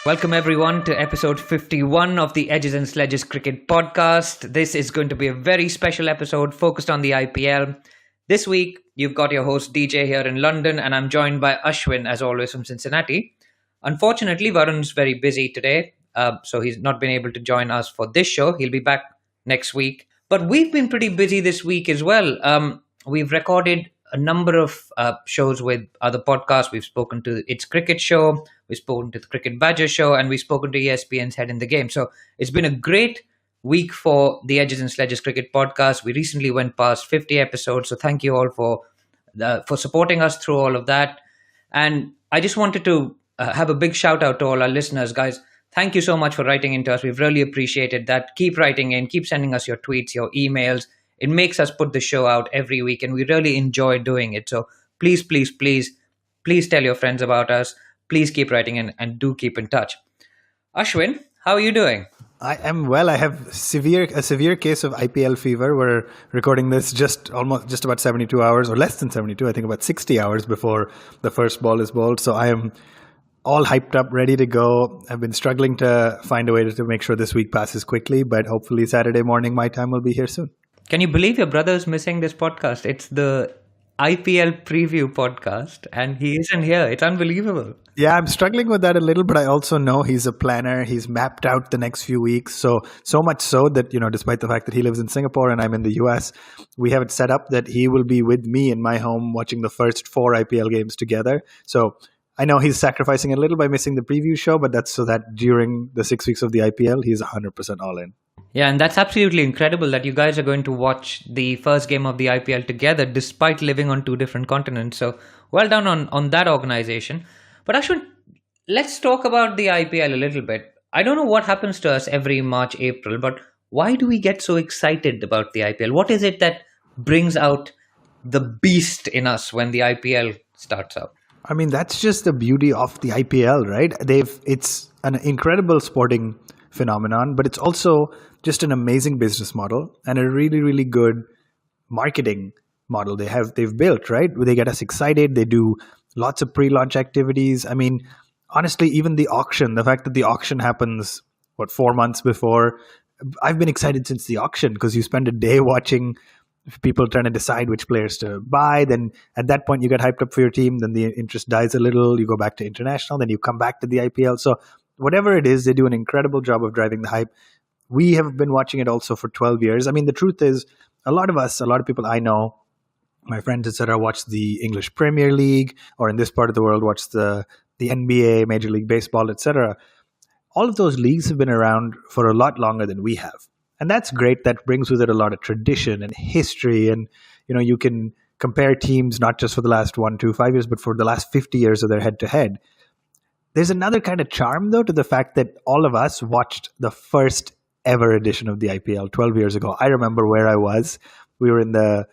Welcome everyone to episode 51 of the Edges and Sledges Cricket Podcast. This is going to be a very special episode focused on the IPL. This week, you've got your host DJ here in London, and I'm joined by Ashwin, as always, from Cincinnati. Unfortunately, Varun's very busy today, so he's not been able to join us for this show. He'll be back next week. But we've been pretty busy this week as well. We've recorded a number of shows with other podcasts. We've spoken to It's Cricket Show, we've spoken to the Cricket Badger Show, and we've spoken to ESPN's Head in the Game. So it's been a great week for the Edges and Sledges Cricket Podcast. We recently went past 50 episodes, so thank you all for supporting us through all of that. And I just wanted to have a big shout out to all our listeners, guys. Thank you so much for writing into us. We've really appreciated that. Keep writing in, keep sending us your tweets, your emails. It makes us put the show out every week, and we really enjoy doing it. So please tell your friends about us. Please keep writing in and do keep in touch. Ashwin, how are you doing? I am well. I have a severe case of IPL fever. We're recording this just about 72 hours, or less than 72. I think about 60 hours before the first ball is bowled. So I am all hyped up, ready to go. I've been struggling to find a way to make sure this week passes quickly, but hopefully Saturday morning my time will be here soon. Can you believe your brother's missing this podcast? It's the IPL preview podcast, and he isn't here. It's unbelievable. Yeah, I'm struggling with that a little, but I also know he's a planner. He's mapped out the next few weeks. So much so that, despite the fact that he lives in Singapore and I'm in the US, we have it set up that he will be with me in my home watching the first 4 IPL games together. So I know he's sacrificing a little by missing the preview show, but that's so that during the 6 weeks of the IPL, he's 100% all in. Yeah, and that's absolutely incredible that you guys are going to watch the first game of the IPL together despite living on 2 different continents. So well done on that organization. But Ashwin, let's talk about the IPL a little bit. I don't know what happens to us every March, April, but why do we get so excited about the IPL? What is it that brings out the beast in us when the IPL starts up? I mean, that's just the beauty of the IPL, right? It's an incredible sporting phenomenon, but it's also just an amazing business model and a really, really good marketing model they've built, right? They get us excited. They do lots of pre-launch activities. I mean, honestly, even the auction, the fact that the auction happens, 4 months before, I've been excited since the auction because you spend a day watching people trying to decide which players to buy. Then at that point, you get hyped up for your team. Then the interest dies a little. You go back to international. Then you come back to the IPL. So whatever it is, they do an incredible job of driving the hype. We have been watching it also for 12 years. I mean, the truth is, a lot of people I know, my friends, etc., watch the English Premier League, or in this part of the world, watch the NBA, Major League Baseball, etc. All of those leagues have been around for a lot longer than we have. And that's great. That brings with it a lot of tradition and history. And, you can compare teams not just for the last 1, 2, 5 years, but for the last 50 years of their head-to-head. There's another kind of charm, though, to the fact that all of us watched the first ever edition of the IPL 12 years ago. I remember where I was. We were in the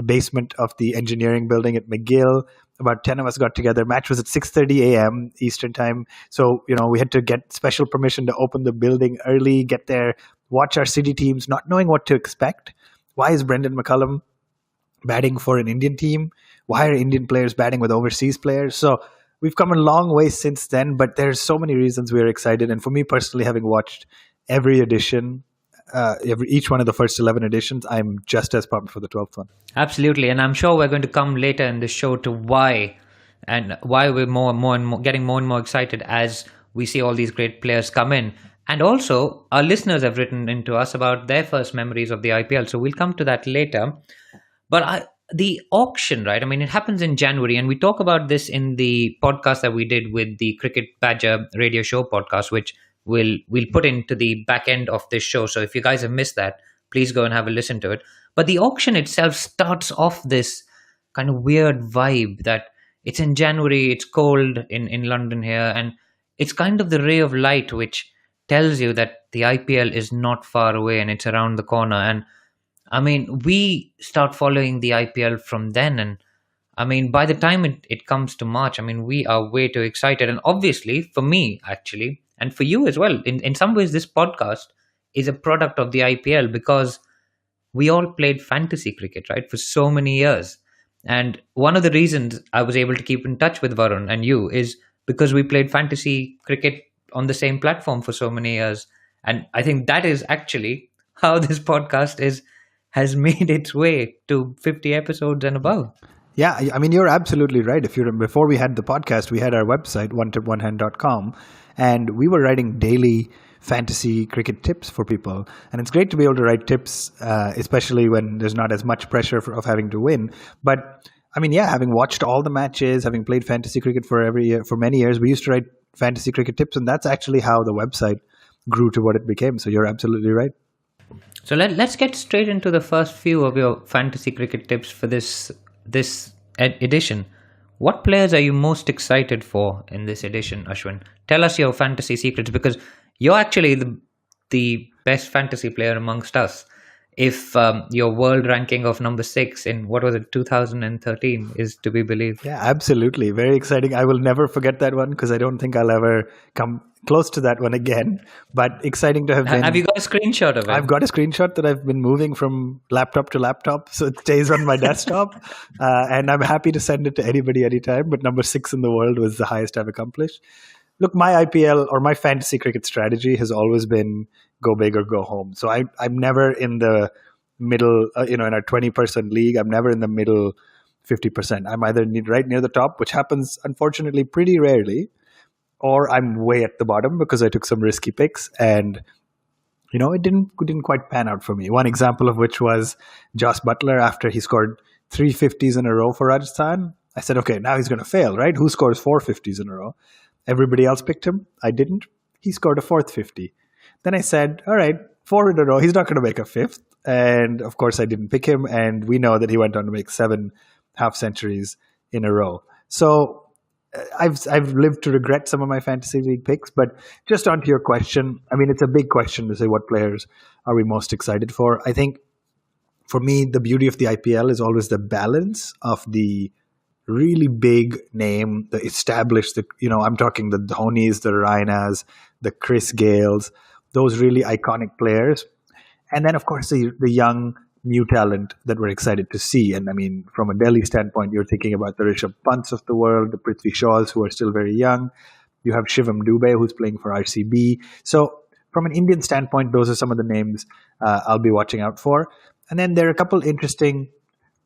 basement of the engineering building at McGill. About 10 of us got together. Match was at 6:30 a.m. Eastern time. So, we had to get special permission to open the building early, get there, watch our city teams, not knowing what to expect. Why is Brendan McCullum batting for an Indian team? Why are Indian players batting with overseas players? So we've come a long way since then, but there's so many reasons we're excited. And for me personally, having watched every edition, each one of the first 11 editions, I'm just as pumped for the 12th one. Absolutely. And I'm sure we're going to come later in the show to why we're more and more getting more and more excited as we see all these great players come in. And also, our listeners have written into us about their first memories of the IPL. So we'll come to that later. But the auction, right? I mean, it happens in January. And we talk about this in the podcast that we did with the Cricket Badger radio show podcast, which we'll put into the back end of this show. So if you guys have missed that, please go and have a listen to it. But the auction itself starts off this kind of weird vibe that it's in January, it's cold in London here, and it's kind of the ray of light which tells you that the IPL is not far away and it's around the corner. And I mean, we start following the IPL from then. And I mean, by the time it comes to March, I mean, we are way too excited. And obviously, for me, actually, and for you as well, in some ways, this podcast is a product of the IPL because we all played fantasy cricket, right, for so many years. And one of the reasons I was able to keep in touch with Varun and you is because we played fantasy cricket on the same platform for so many years. And I think that is actually how this podcast is has made its way to 50 episodes and above. Yeah, I mean, you're absolutely right. If you remember, before we had the podcast, we had our website, onetiponehand.com, and we were writing daily fantasy cricket tips for people. And it's great to be able to write tips, especially when there's not as much pressure of having to win. But I mean, yeah, having watched all the matches, having played fantasy cricket for many years, we used to write fantasy cricket tips, and that's actually how the website grew to what it became. So you're absolutely right. So let's get straight into the first few of your fantasy cricket tips for this edition. What players are you most excited for in this edition, Ashwin? Tell us your fantasy secrets, because you're actually the best fantasy player amongst us. If your world ranking of number 6 in what was it 2013 is to be believed. Yeah, absolutely. Very exciting. I will never forget that one because I don't think I'll ever come close to that one again. But exciting to have been. Have you got a screenshot of it? I've got a screenshot that I've been moving from laptop to laptop, so it stays on my desktop. And I'm happy to send it to anybody anytime. But number 6 in the world was the highest I've accomplished. Look, my IPL or my fantasy cricket strategy has always been go big or go home. So I'm never in the middle, in a 20-person league. I'm never in the middle 50%. I'm either right near the top, which happens unfortunately pretty rarely, or I'm way at the bottom because I took some risky picks and it didn't quite pan out for me. One example of which was Joss Butler after he scored 350s in a row for Rajasthan. I said, okay, now he's going to fail, right? Who scores 450s in a row? Everybody else picked him. I didn't. He scored a fourth 50. Then I said, all right, 4 in a row. He's not going to make a 5th. And of course, I didn't pick him. And we know that he went on to make 7 half centuries in a row. So I've lived to regret some of my fantasy league picks. But just onto your question, I mean, it's a big question to say what players are we most excited for. I think for me, the beauty of the IPL is always the balance of the really big name, the established, I'm talking the Dhonis, the Rainas, the Chris Gales, those really iconic players. And then, of course, the young, new talent that we're excited to see. And I mean, from a Delhi standpoint, you're thinking about the Rishabh Pants of the world, the Prithvi Shaws, who are still very young. You have Shivam Dubey, who's playing for RCB. So from an Indian standpoint, those are some of the names I'll be watching out for. And then there are a couple interesting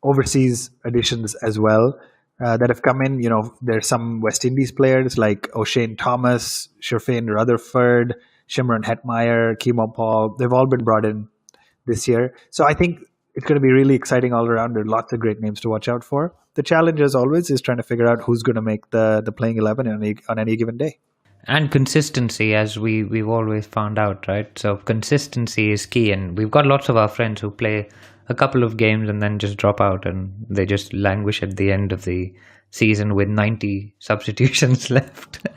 overseas additions as well. That have come in. There's some West Indies players like O'Shane Thomas, Sherfane Rutherford, Shimron Hetmeyer, Kimo Paul. They've all been brought in this year. So I think it's going to be really exciting all around. There are lots of great names to watch out for. The challenge, as always, is trying to figure out who's going to make the playing 11 on any given day. And consistency, as we've always found out, right? So consistency is key. And we've got lots of our friends who play a couple of games and then just drop out and they just languish at the end of the season with 90 substitutions left.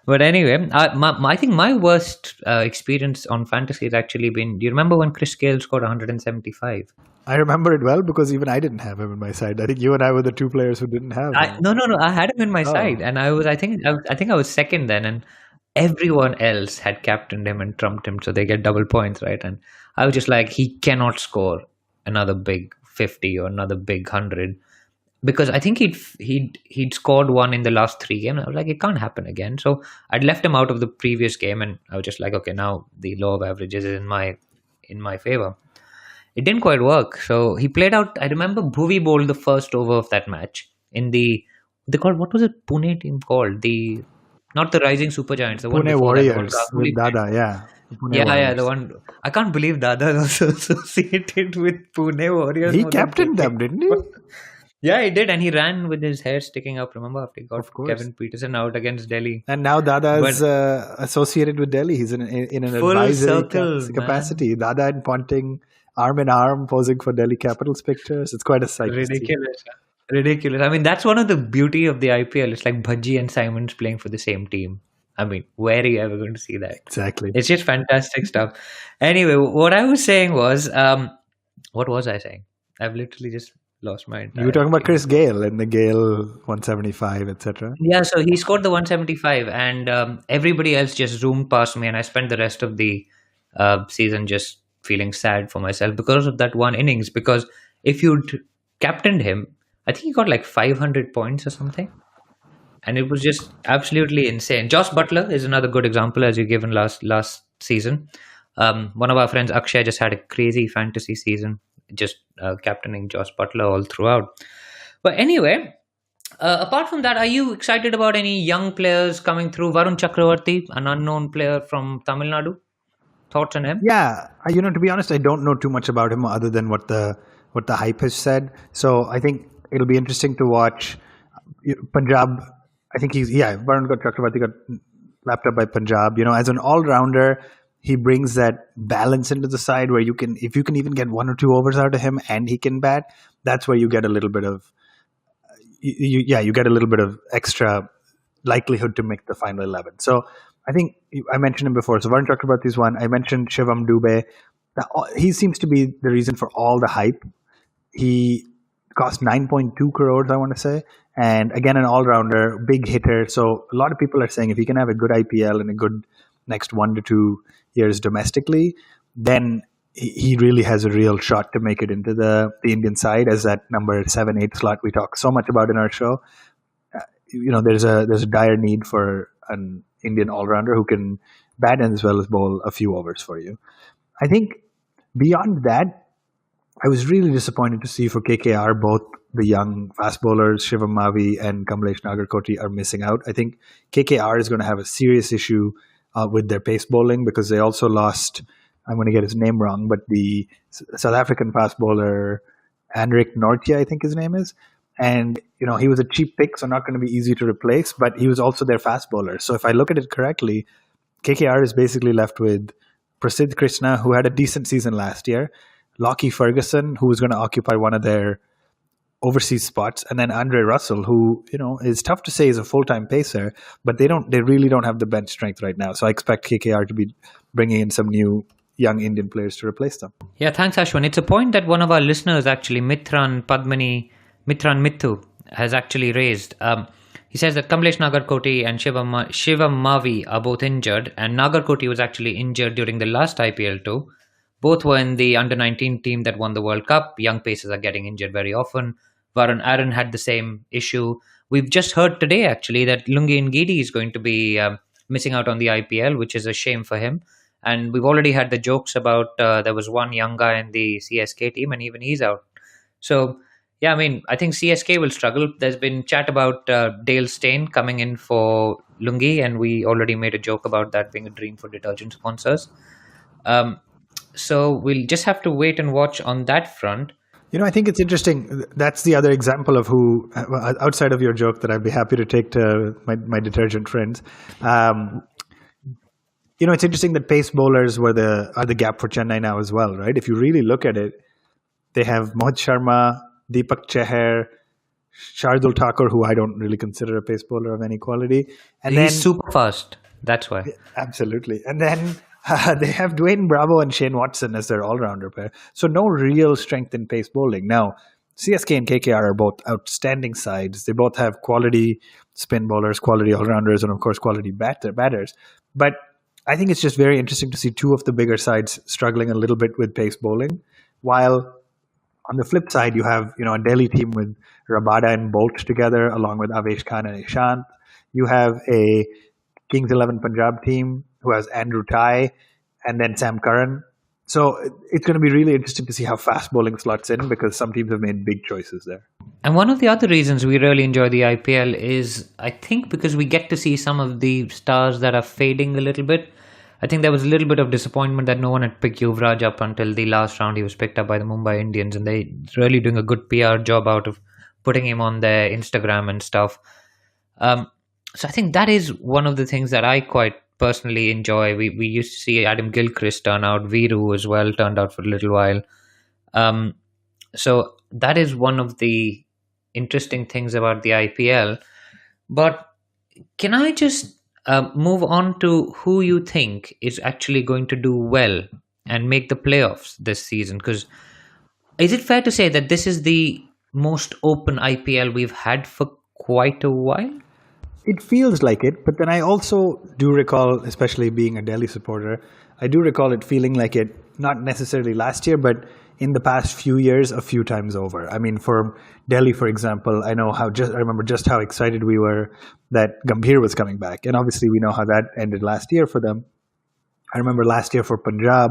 But anyway, I think my worst experience on fantasy has actually been, do you remember when Chris Gale scored 175? I remember it well because even I didn't have him in my side. I think you and I were the 2 players who didn't have him. No. I had him in my side, and I think I was second then, and everyone else had captained him and trumped him, so they get double points, right? And I was just like, he cannot score another big 50 or another big 100, because I think he'd scored one in the last 3 games. I was like, it can't happen again. So I'd left him out of the previous game, and I was just like, okay, now the law of averages is in my favor. It didn't quite work. So he played out. I remember Bhuvi bowled the first over of that match in what was it? Pune team called not the Rising Super Giants. The one Pune Warriors with Dada, yeah. Yeah, the one. I can't believe Dada is also associated with Pune Warriors. He captained them, didn't he? Yeah, he did, and he ran with his hair sticking up. Remember after he got Kevin Peterson out against Delhi. And now Dada is associated with Delhi. He's in an advisory capacity. Man. Dada and Ponting, arm in arm, posing for Delhi Capitals pictures. It's quite a sight. Ridiculous. I mean, that's one of the beauty of the IPL. It's like Bhaji and Simons playing for the same team. I mean, where are you ever going to see that? Exactly. It's just fantastic stuff. Anyway, what I was saying was, what was I saying? I've literally just lost my entire. You were talking about Chris Gale and the Gale 175, etc. Yeah, so he scored the 175, and everybody else just zoomed past me, and I spent the rest of the season just feeling sad for myself because of that one innings. Because if you'd captained him, I think he got like 500 points or something. and it was just absolutely insane. Josh Butler is another good example, as you given last season. One of our friends, Akshay, just had a crazy fantasy season, just captaining Josh Butler all throughout. But anyway, apart from that, are you excited about any young players coming through? Varun Chakravarti, an unknown player from Tamil Nadu. Thoughts on him? Yeah, to be honest, I don't know too much about him other than what the hype has said. So I think it'll be interesting to watch Punjab. I think Varun Chakravarti got lapped up by Punjab. As an all rounder, he brings that balance into the side where if you can even get 1 or 2 overs out of him and he can bat, that's where you get a little bit of you get a little bit of extra likelihood to make the final 11. So I think I mentioned him before. So Varun Chakrabarti is one. I mentioned Shivam Dubey. He seems to be the reason for all the hype. He cost 9.2 crores, I want to say. And again, an all-rounder, big hitter. So a lot of people are saying if he can have a good IPL and a good next 1 to 2 years domestically, then he really has a real shot to make it into the Indian side as that number 7, 8 slot we talk so much about in our show. There's a dire need for an Indian all-rounder who can bat as well as bowl a few overs for you. I think beyond that, I was really disappointed to see for KKR both the young fast bowlers Shivam Mavi and Kamlesh Nagarkoti are missing out. I think KKR is going to have a serious issue with their pace bowling because they also lost, I'm going to get his name wrong, but the South African fast bowler Anrik Nortje, I think his name is. And, he was a cheap pick, so not going to be easy to replace, but he was also their fast bowler. So if I look at it correctly, KKR is basically left with Prasidh Krishna, who had a decent season last year, Lockie Ferguson, who is going to occupy one of their overseas spots, and then Andre Russell, who, is tough to say is a full-time pacer, but they really don't have the bench strength right now. So I expect KKR to be bringing in some new young Indian players to replace them. Yeah, thanks, Ashwin. It's a point that one of our listeners, actually, Mitran Mithu, has actually raised. He says that Kamlesh Nagarkoti and Shivam Mavi are both injured, and Nagarkoti was actually injured during the last IPL too. Both were in the under-19 team that won the World Cup. Young pacers are getting injured very often. Varun Aaron had the same issue. We've just heard today, actually, that Lungi Ngidi is going to be missing out on the IPL, which is a shame for him. And we've already had the jokes about there was one young guy in the CSK team, and even he's out. So, yeah, I mean, I think CSK will struggle. There's been chat about Dale Steyn coming in for Lungi, and we already made a joke about that being a dream for detergent sponsors. So we'll just have to wait and watch on that front. I think it's interesting. That's the other example of who, outside of your joke that I'd be happy to take to my detergent friends. It's interesting that pace bowlers are the gap for Chennai now as well, right? If you really look at it, they have Mohit Sharma, Deepak Chahar, Shardul Thakur, who I don't really consider a pace bowler of any quality. And he's super fast. That's why. Absolutely. And then they have Dwayne Bravo and Shane Watson as their all-rounder pair. So no real strength in pace bowling. Now, CSK and KKR are both outstanding sides. They both have quality spin bowlers, quality all-rounders, and of course quality batters. But I think it's just very interesting to see two of the bigger sides struggling a little bit with pace bowling, while on the flip side, you have a Delhi team with Rabada and Bolt together, along with Avesh Khan and Ishant. You have a Kings 11 Punjab team who has Andrew Tye and then Sam Curran. So it's going to be really interesting to see how fast bowling slots in because some teams have made big choices there. And one of the other reasons we really enjoy the IPL is, I think, because we get to see some of the stars that are fading a little bit. I think there was a little bit of disappointment that no one had picked Yuvraj up until the last round. He was picked up by the Mumbai Indians, and they're really doing a good PR job out of putting him on their Instagram and stuff. So I think that is one of the things that I quite personally enjoy. We used to see Adam Gilchrist turn out, Viru as well turned out for a little while. So that is one of the interesting things about the IPL. But can I just move on to who you think is actually going to do well and make the playoffs this season? Because is it fair to say that this is the most open IPL we've had for quite a while? It feels like it, but then I also do recall, especially being a Delhi supporter, I do recall it feeling like it, not necessarily last year, but in the past few years a few times over. I mean, for Delhi, for example, I remember just how excited we were that Gambhir was coming back, and obviously we know how that ended last year for them. I remember last year for Punjab,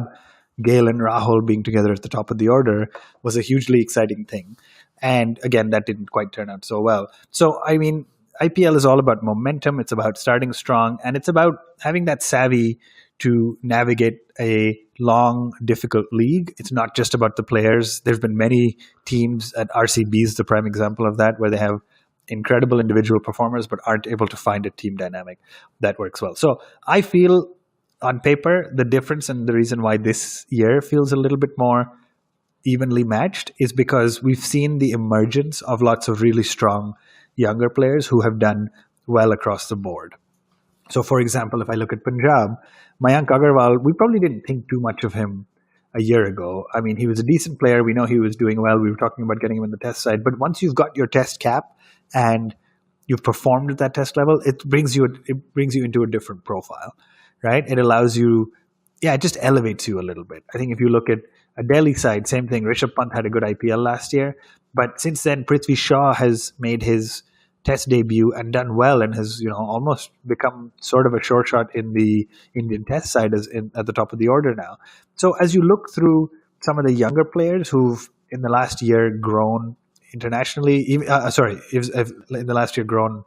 Gale and Rahul being together at the top of the order was a hugely exciting thing. And again, that didn't quite turn out so well. So, I mean, IPL is all about momentum. It's about starting strong, and it's about having that savvy to navigate a long, difficult league. It's not just about the players. There's been many teams, at RCB is the prime example of that, where they have incredible individual performers but aren't able to find a team dynamic that works well. So I feel on paper, the difference and the reason why this year feels a little bit more evenly matched is because we've seen the emergence of lots of really strong younger players who have done well across the board. So, for example, if I look at Punjab, Mayank Agarwal, we probably didn't think too much of him a year ago. I mean, he was a decent player. We know he was doing well. We were talking about getting him in the test side. But once you've got your test cap and you've performed at that test level, it brings you into a different profile, right? It allows you, it just elevates you a little bit. I think if you look at a Delhi side, same thing. Rishabh Pant had a good IPL last year, but since then, Prithvi Shaw has made his test debut and done well, and has almost become sort of a sure shot in the Indian test side at the top of the order now. So as you look through some of the younger players who've in the last year grown internationally, in the last year grown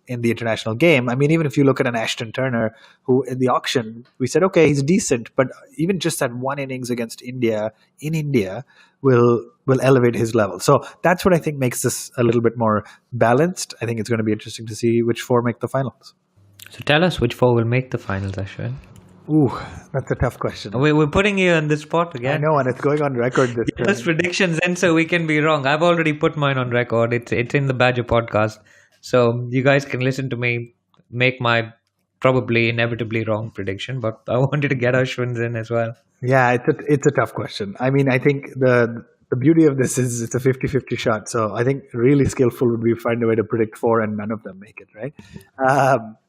in the international game. I mean, even if you look at an Ashton Turner, who in the auction, we said, okay, he's decent, but even just that one innings against India in India will elevate his level. So that's what I think makes this a little bit more balanced. I think it's going to be interesting to see which four make the finals. So tell us which four will make the finals, Ashwin. Ooh, that's a tough question. We're putting you on the spot again. I know, and it's going on record this time. Give us predictions, and so we can be wrong. I've already put mine on record. It's in the Badger podcast. So you guys can listen to me make my probably inevitably wrong prediction, but I wanted to get Ashwin's in as well. Yeah, it's a tough question. I mean, I think the beauty of this is it's a 50-50 shot. So I think really skillful would be find a way to predict four and none of them make it, right?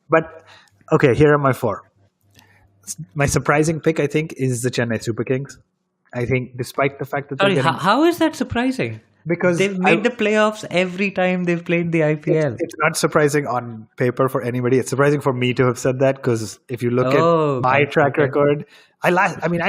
But okay, here are my four. My surprising pick, I think, is the Chennai Super Kings. I think despite the fact that how is that surprising? Because they've made the playoffs every time they've played the IPL. It's not surprising on paper for anybody. It's surprising for me to have said that, because if you look at my track record, I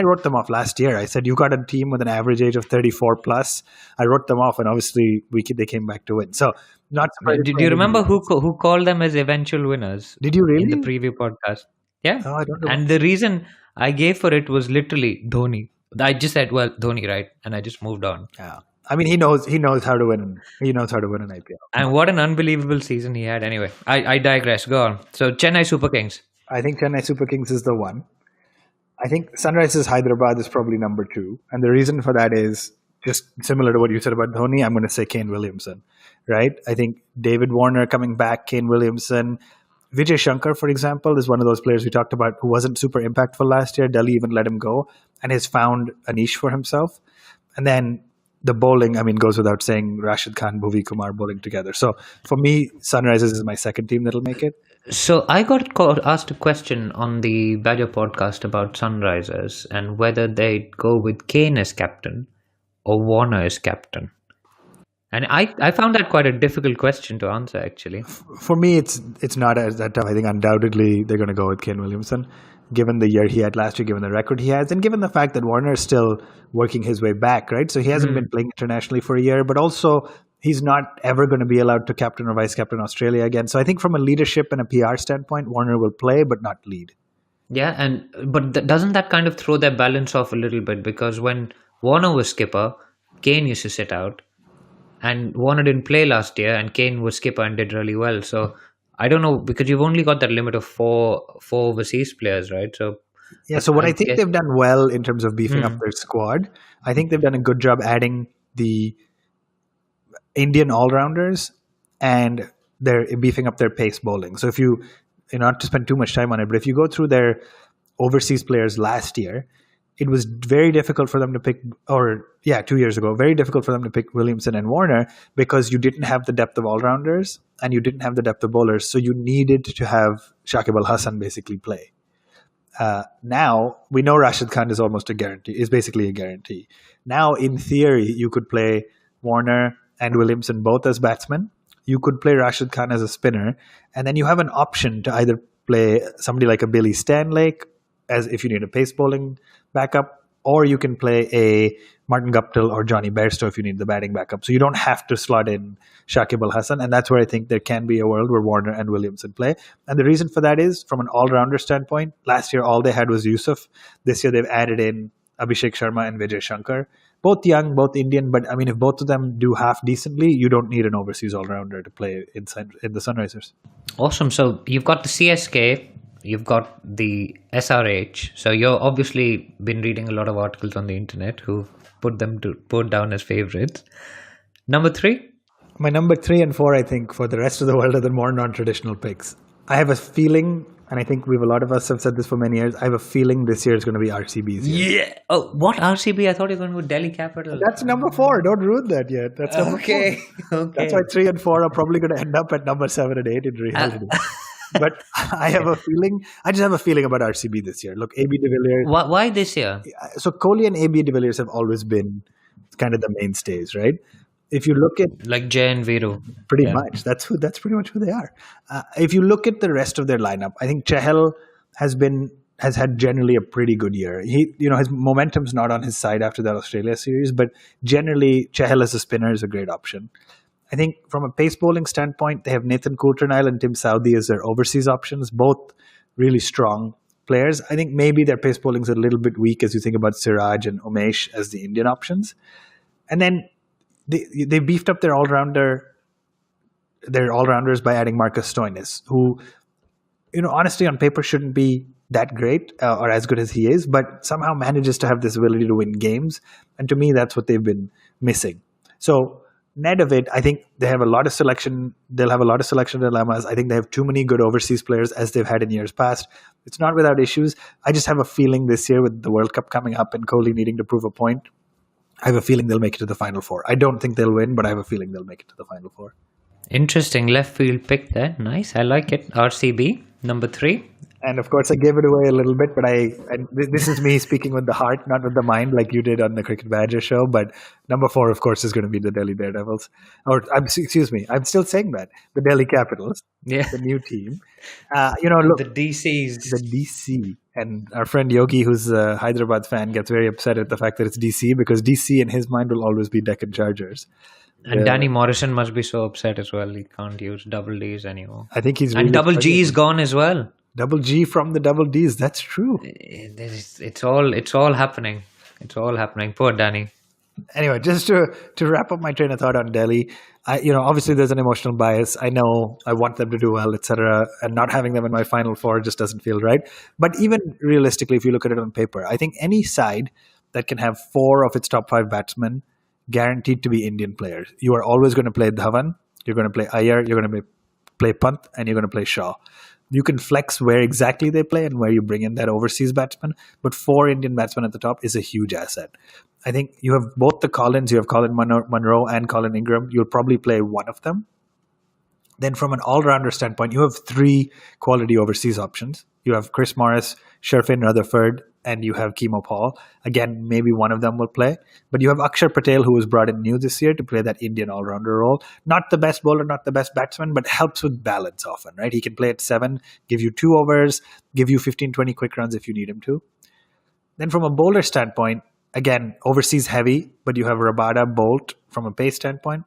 wrote them off last year. I said, you got a team with an average age of 34 plus. I wrote them off, and obviously they came back to win. So not surprising. Do you remember who called them as eventual winners? Did you really? In the preview podcast. Yeah. Oh, I don't know. And the reason I gave for it was literally Dhoni. I just said, well, Dhoni, right? And I just moved on. Yeah. I mean, he knows how to win. He knows how to win an IPL. And what an unbelievable season he had. Anyway, I digress. Go on. So Chennai Super Kings. I think Chennai Super Kings is the one. I think Sunrisers Hyderabad is probably number two. And the reason for that is just similar to what you said about Dhoni. I'm going to say Kane Williamson, right? I think David Warner coming back, Kane Williamson. Vijay Shankar, for example, is one of those players we talked about who wasn't super impactful last year. Delhi even let him go and has found a niche for himself. And then the bowling, I mean, goes without saying, Rashid Khan, Bhuvi Kumar bowling together. So for me, Sunrisers is my second team that'll make it. So I got asked a question on the Badger podcast about Sunrisers and whether they'd go with Kane as captain or Warner as captain. And I found that quite a difficult question to answer, actually. For me, it's not as that tough. I think undoubtedly they're going to go with Kane Williamson, given the year he had last year, given the record he has, and given the fact that Warner is still working his way back, right? So he hasn't been playing internationally for a year, but also he's not ever going to be allowed to captain or vice captain Australia again. So I think from a leadership and a PR standpoint, Warner will play but not lead. Yeah, but doesn't that kind of throw their balance off a little bit? Because when Warner was skipper, Kane used to sit out. And Warner didn't play last year, and Kane was skipper and did really well. So I don't know, because you've only got that limit of four overseas players, right? So yeah. So what I think they've done well in terms of beefing up their squad, I think they've done a good job adding the Indian all-rounders, and they're beefing up their pace bowling. So if you not to spend too much time on it, but if you go through their overseas players last year, it was very difficult for them to pick, 2 years ago, very difficult for them to pick Williamson and Warner because you didn't have the depth of all-rounders and you didn't have the depth of bowlers. So you needed to have Shakib Al Hasan basically play. Now we know Rashid Khan is almost a guarantee, is basically a guarantee. Now, in theory, you could play Warner and Williamson both as batsmen. You could play Rashid Khan as a spinner, and then you have an option to either play somebody like a Billy Stanlake as if you need a pace bowling backup, or you can play a Martin Guptill or Johnny Bairstow if you need the batting backup. So you don't have to slot in Shakib Al Hasan, and that's where I think there can be a world where Warner and Williamson play. And the reason for that is, from an all-rounder standpoint, last year all they had was Yusuf. This year they've added in Abhishek Sharma and Vijay Shankar. Both young, both Indian, but I mean, if both of them do half decently, you don't need an overseas all-rounder to play in the Sunrisers. Awesome. So you've got the CSK, you've got the SRH. So you've obviously been reading a lot of articles on the internet who put down as favorites. Number 3? My number 3 and 4, I think, for the rest of the world are the more non-traditional picks. I have a feeling, and I think a lot of us have said this for many years, I have a feeling this year is going to be RCB's year. Yeah. Oh, what RCB? I thought you were going to go Delhi Capital. That's number 4. Don't ruin that yet. That's number 4. Okay. That's why 3 and 4 are probably going to end up at number 7 and 8 in reality. But I just have a feeling about RCB this year. Look, AB de Villiers. Why this year? So Kohli and AB de Villiers have always been kind of the mainstays, right? If you look at Like Jay and Viru. pretty much, that's pretty much who they are. If you look at the rest of their lineup, I think Chahal has had generally a pretty good year. His momentum's not on his side after that Australia series, but generally Chahal as a spinner is a great option. I think from a pace bowling standpoint, they have Nathan Coulter-Nile and Tim Southee as their overseas options, both really strong players. I think maybe their pace bowling is a little bit weak as you think about Siraj and Umesh as the Indian options. And then they beefed up their all-rounders by adding Marcus Stoinis, who, honestly on paper shouldn't be that great or as good as he is, but somehow manages to have this ability to win games. And to me, that's what they've been missing. So net of it, I think they have a lot of selection. They'll have a lot of selection dilemmas. I think they have too many good overseas players as they've had in years past. It's not without issues. I just have a feeling this year with the World Cup coming up and Kohli needing to prove a point, I have a feeling they'll make it to the Final Four. I don't think they'll win, but I have a feeling they'll make it to the Final Four. Interesting left field pick there. Nice. I like it. RCB, number 3. And of course, I gave it away a little bit, but this is me speaking with the heart, not with the mind, like you did on the Cricket Badger show. But number 4, of course, is going to be the Delhi Daredevils. Excuse me, I'm still saying that. The Delhi Capitals, the new team. Look, the DCs. The DC. And our friend Yogi, who's a Hyderabad fan, gets very upset at the fact that it's DC, because DC in his mind will always be Deccan Chargers. And Danny Morrison must be so upset as well. He can't use double Ds anymore. I think he's really and double G is gone as well. Double G from the double Ds. That's true. It's all happening. It's all happening. Poor Danny. Anyway, just to wrap up my train of thought on Delhi, obviously there's an emotional bias. I know I want them to do well, etc., and not having them in my Final Four just doesn't feel right. But even realistically, if you look at it on paper, I think any side that can have 4 of its top 5 batsmen guaranteed to be Indian players. You are always going to play Dhawan, you're going to play Iyer, you're going to play Pant, and you're going to play Shaw. You can flex where exactly they play and where you bring in that overseas batsman, but 4 Indian batsmen at the top is a huge asset. I think you have both the Collins, you have Colin Munro and Colin Ingram. You'll probably play one of them. Then from an all-rounder standpoint, you have 3 quality overseas options. You have Chris Morris, Sherfin Rutherford, and you have Kemo Paul. Again, maybe one of them will play. But you have Akshar Patel, who was brought in new this year to play that Indian all-rounder role. Not the best bowler, not the best batsman, but helps with balance often, right? He can play at 7, give you 2 overs, give you 15, 20 quick runs if you need him to. Then from a bowler standpoint, again, overseas heavy, but you have Rabada, Bolt from a pace standpoint.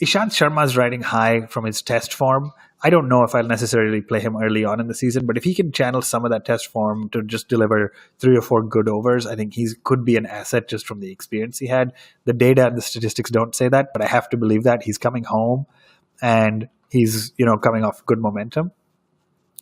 Ishant Sharma is riding high from his test form. I don't know if I'll necessarily play him early on in the season, but if he can channel some of that test form to just deliver 3 or 4 good overs, I think he could be an asset just from the experience he had. The data and the statistics don't say that, but I have to believe that. He's coming home and he's, coming off good momentum.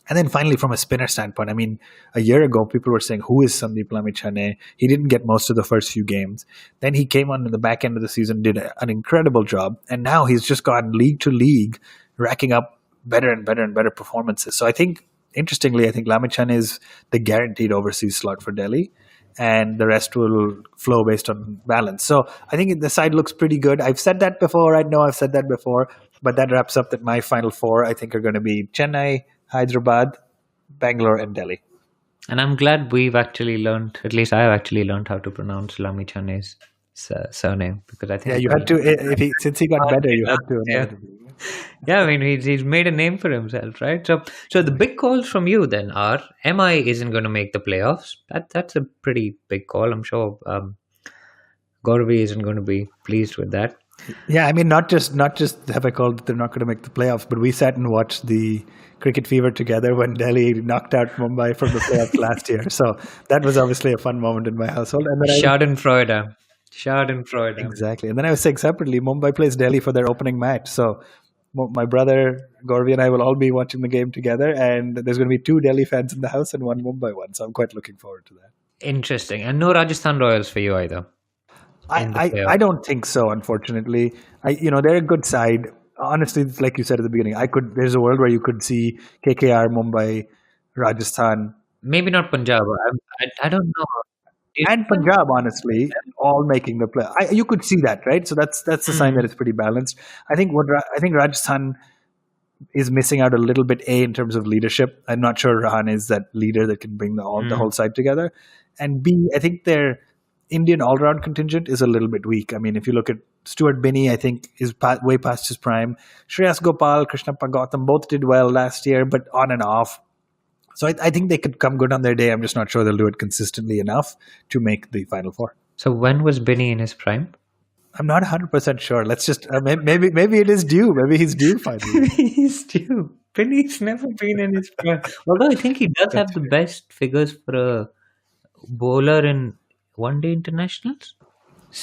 And then finally, from a spinner standpoint, I mean, a year ago, people were saying, who is Sandeep Lamichhane? He didn't get most of the first few games. Then he came on in the back end of the season, did an incredible job. And now he's just gone league to league, racking up better and better and better performances. So I think, interestingly, Lamichhane is the guaranteed overseas slot for Delhi. And the rest will flow based on balance. So I think the side looks pretty good. I've said that before. I know I've said that before. But that wraps up that my Final Four, I think, are going to be Chennai, Hyderabad, Bangalore, and Delhi. And I'm glad we've actually learned, at least I've actually learned how to pronounce Lami Chane's surname, because I Yeah, think you it's had to, if he, since he got better, you had to yeah. inevitably. Yeah, I mean he's made a name for himself, right? So the big calls from you then are MI isn't going to make the playoffs. That's a pretty big call. I'm sure Gorvi isn't going to be pleased with that. Yeah, I mean, not just have I called that they're not going to make the playoffs, but we sat and watched the cricket fever together when Delhi knocked out Mumbai from the playoffs last year. So that was obviously a fun moment in my household. And then I was Schadenfreude. Schadenfreude. exactly, and then I was saying separately, Mumbai plays Delhi for their opening match. So my brother Gorvi and I will all be watching the game together, and there's going to be two Delhi fans in the house and one Mumbai one. So I'm quite looking forward to that. Interesting. And no Rajasthan Royals for you either in the I playoffs. don't think so. Unfortunately, they're a good side. Honestly, it's like you said at the beginning. I could. There's a world where you could see KKR, Mumbai, Rajasthan, Maybe not Punjab. I don't know. Do you and think Punjab. Honestly, all making the play. You could see that, right? So that's a sign that Mm, it's pretty balanced. I think Rajasthan is missing out a little bit. A in terms of leadership. I'm not sure Rahan is that leader that can bring the mm. whole side together. And B, I think their Indian all-round contingent is a little bit weak. I mean, if you look at Stuart Binney, I think is way past his prime. Shreyas Gopal, Krishnappa Gautam both did well last year, but on and off. So I think they could come good on their day. I'm just not sure they'll do it consistently enough to make the final four. So when was Binny in his prime? I'm not 100% sure. Let's just maybe it is due. Maybe he's due finally. He's due. Binny's never been in his prime. Although I think he does have That's the fair. best figures for a bowler in one-day internationals.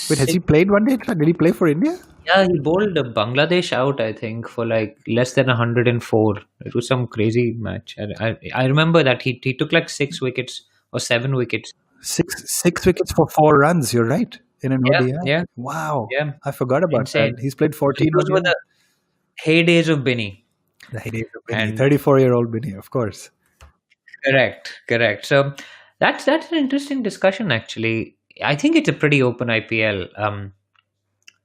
Wait, has he Six, played one day? Did he play for India? yeah, he bowled Bangladesh out, I think, for like less than 104. It was some crazy match. I remember that he took like 6 wickets or 7 wickets. Six wickets for 4 runs. You're right in an Yeah, ODI. yeah, Wow, yeah. I forgot about that. Insane. He's played So 14 those were ODIs. the heydays of Binny. The heyday of Binny, And 34-year-old Binny, of course. correct, correct. So that's an interesting discussion actually. I think it's a pretty open IPL.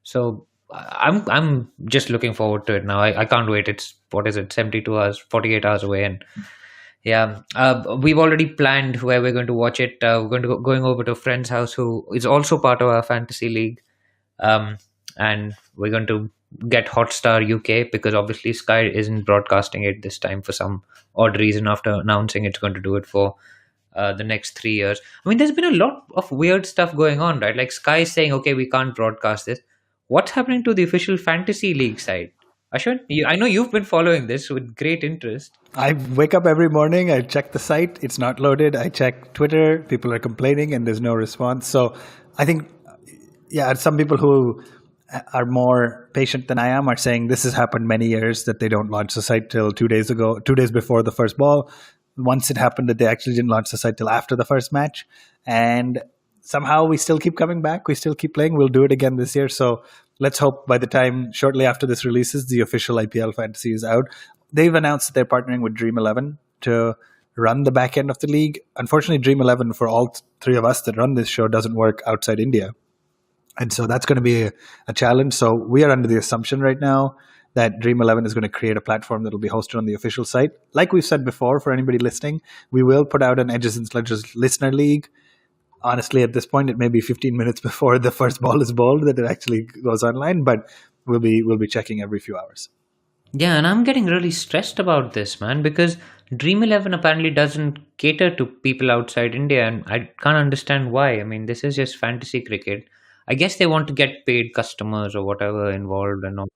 So I'm just looking forward to it now. I can't wait. It's what is it, 72 hours, 48 hours away, and yeah, we've already planned where we're going to watch it. We're going to going over to a friend's house who is also part of our fantasy league, and we're going to get Hotstar UK because obviously Sky isn't broadcasting it this time for some odd reason after announcing it's going to do it for the next 3 years. I mean, there's been a lot of weird stuff going on, right? Like Sky saying, okay, we can't broadcast this. What's happening to the official fantasy league side? Ashwin, I know you've been following this with great interest. I wake up every morning, I check the site, it's not loaded. I check Twitter, people are complaining, and there's no response. So I think, yeah, some people who are more patient than I am are saying this has happened many years that they don't launch the site till 2 days ago, 2 days before the first ball. Once it happened that they actually didn't launch the site till after the first match. And somehow we still keep coming back. We still keep playing. We'll do it again this year. So let's hope by the time shortly after this releases, the official IPL fantasy is out. They've announced that they're partnering with Dream 11 to run the back end of the league. Unfortunately, Dream 11 for all three of us that run this show doesn't work outside India. And so that's going to be a challenge. So we are under the assumption right now that Dream 11 is going to create a platform that will be hosted on the official site. Like we've said before, for anybody listening, we will put out an Edges and Sledges listener league. Honestly, at this point, it may be 15 minutes before the first ball is bowled that it actually goes online, but we'll be checking every few hours. Yeah, and I'm getting really stressed about this, man, because Dream 11 apparently doesn't cater to people outside India, and I can't understand why. I mean, this is just fantasy cricket. I guess they want to get paid customers or whatever involved and all.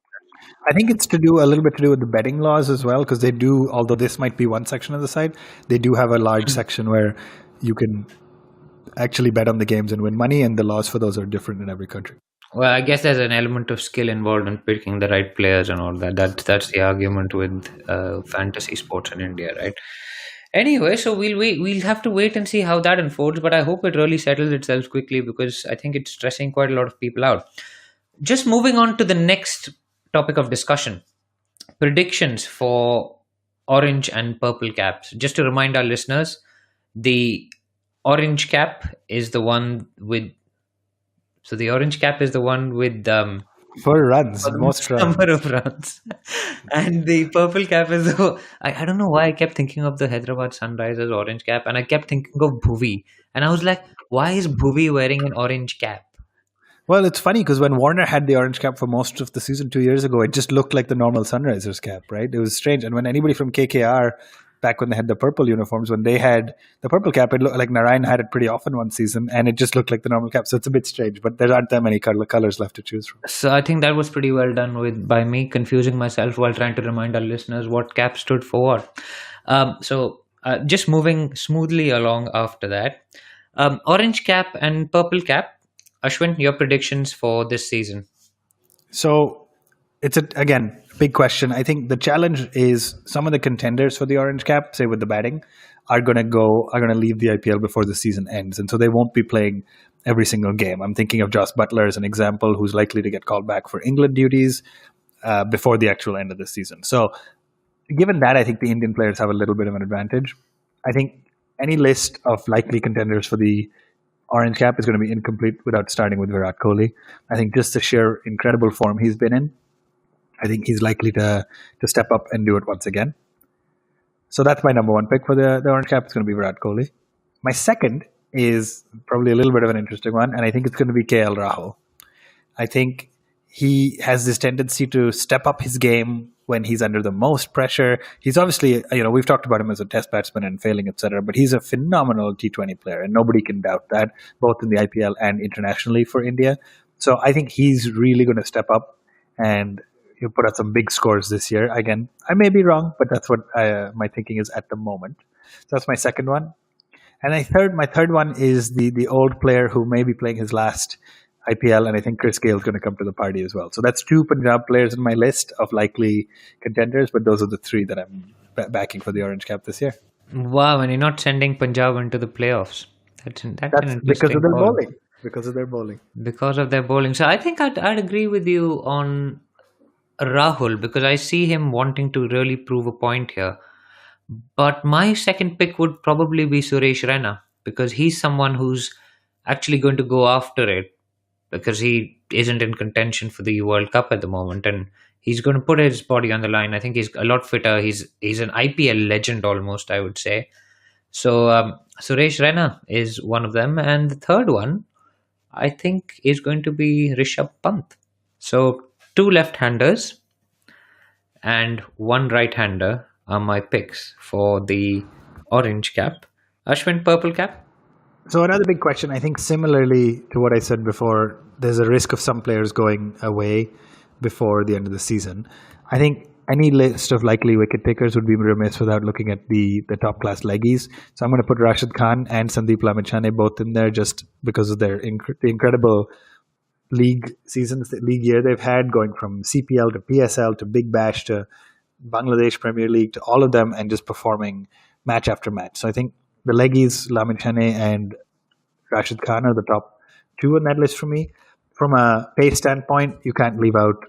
I think it's to do a little bit to do with the betting laws as well, because they do, although this might be one section of the site, they do have a large section where you can actually bet on the games and win money, and the laws for those are different in every country. Well, I guess there's an element of skill involved in picking the right players and all that. That's the argument with fantasy sports in India, right? Anyway, so we'll have to wait and see how that unfolds. But I hope it really settles itself quickly because I think it's stressing quite a lot of people out. Just moving on to the next topic of discussion: predictions for orange and purple caps. Just to remind our listeners, the orange cap is the one with the orange cap is the one with For runs, for the most most number runs. of runs. And the purple cap is, I don't know why I kept thinking of the Hyderabad Sunrisers orange cap, and I kept thinking of Bhuvi. And I was like, why is Bhuvi wearing an orange cap? Well, it's funny because when Warner had the orange cap for most of the season 2 years ago, it just looked like the normal Sunrisers cap, right? It was strange. And when anybody from KKR, back when they had the purple uniforms, when they had the purple cap, it looked like Narayan had it pretty often one season, and it just looked like the normal cap. So it's a bit strange, but there aren't that many colors left to choose from. So I think that was pretty well done with by me confusing myself while trying to remind our listeners what cap stood for what. Just moving smoothly along after that, orange cap and purple cap. Ashwin, your predictions for this season? So it's again big question. I think the challenge is some of the contenders for the orange cap, say with the batting, are going to leave the IPL before the season ends, and so they won't be playing every single game. I'm thinking of Joss Butler as an example, who's likely to get called back for England duties before the actual end of the season. So given that, I think the Indian players have a little bit of an advantage. I think any list of likely contenders for the orange cap is going to be incomplete without starting with Virat Kohli. I think just the sheer incredible form he's been in, I think he's likely to step up and do it once again. So that's my number one pick for the orange cap. It's going to be Virat Kohli. My second is probably a little bit of an interesting one, and I think it's going to be KL Rahul. I think he has this tendency to step up his game when he's under the most pressure. He's obviously, we've talked about him as a test batsman and failing, etc., but he's a phenomenal T20 player, and nobody can doubt that, both in the IPL and internationally for India. So I think he's really going to step up and he'll put out some big scores this year. Again, I may be wrong, but that's what my thinking is at the moment. So that's my second one. And my third one is the old player who may be playing his last IPL, and I think Chris Gale is going to come to the party as well. So that's two Punjab players in my list of likely contenders, but those are the three that I'm backing for the orange cap this year. Wow, and you're not sending Punjab into the playoffs. That's an interesting because of their call. bowling. Because of their bowling. Because of their bowling. So I think I'd agree with you on Rahul, because I see him wanting to really prove a point here. But my second pick would probably be Suresh Raina, because he's someone who's actually going to go after it, because he isn't in contention for the World Cup at the moment, and he's going to put his body on the line. I think he's a lot fitter. He's an IPL legend almost, I would say. So Suresh Raina is one of them, and the third one I think is going to be Rishabh Pant. So two left-handers and one right-hander are my picks for the orange cap. Ashwin, purple cap? So another big question, I think similarly to what I said before, there's a risk of some players going away before the end of the season. I think any list of likely wicket takers would be remiss without looking at the top class leggies. So I'm going to put Rashid Khan and Sandeep Lamichhane both in there just because of their the incredible league seasons, the league year they've had, going from CPL to PSL to Big Bash to Bangladesh Premier League to all of them, and just performing match after match. So I think the leggies, Lamichhane and Rashid Khan, are the top two on that list for me. From a pace standpoint, you can't leave out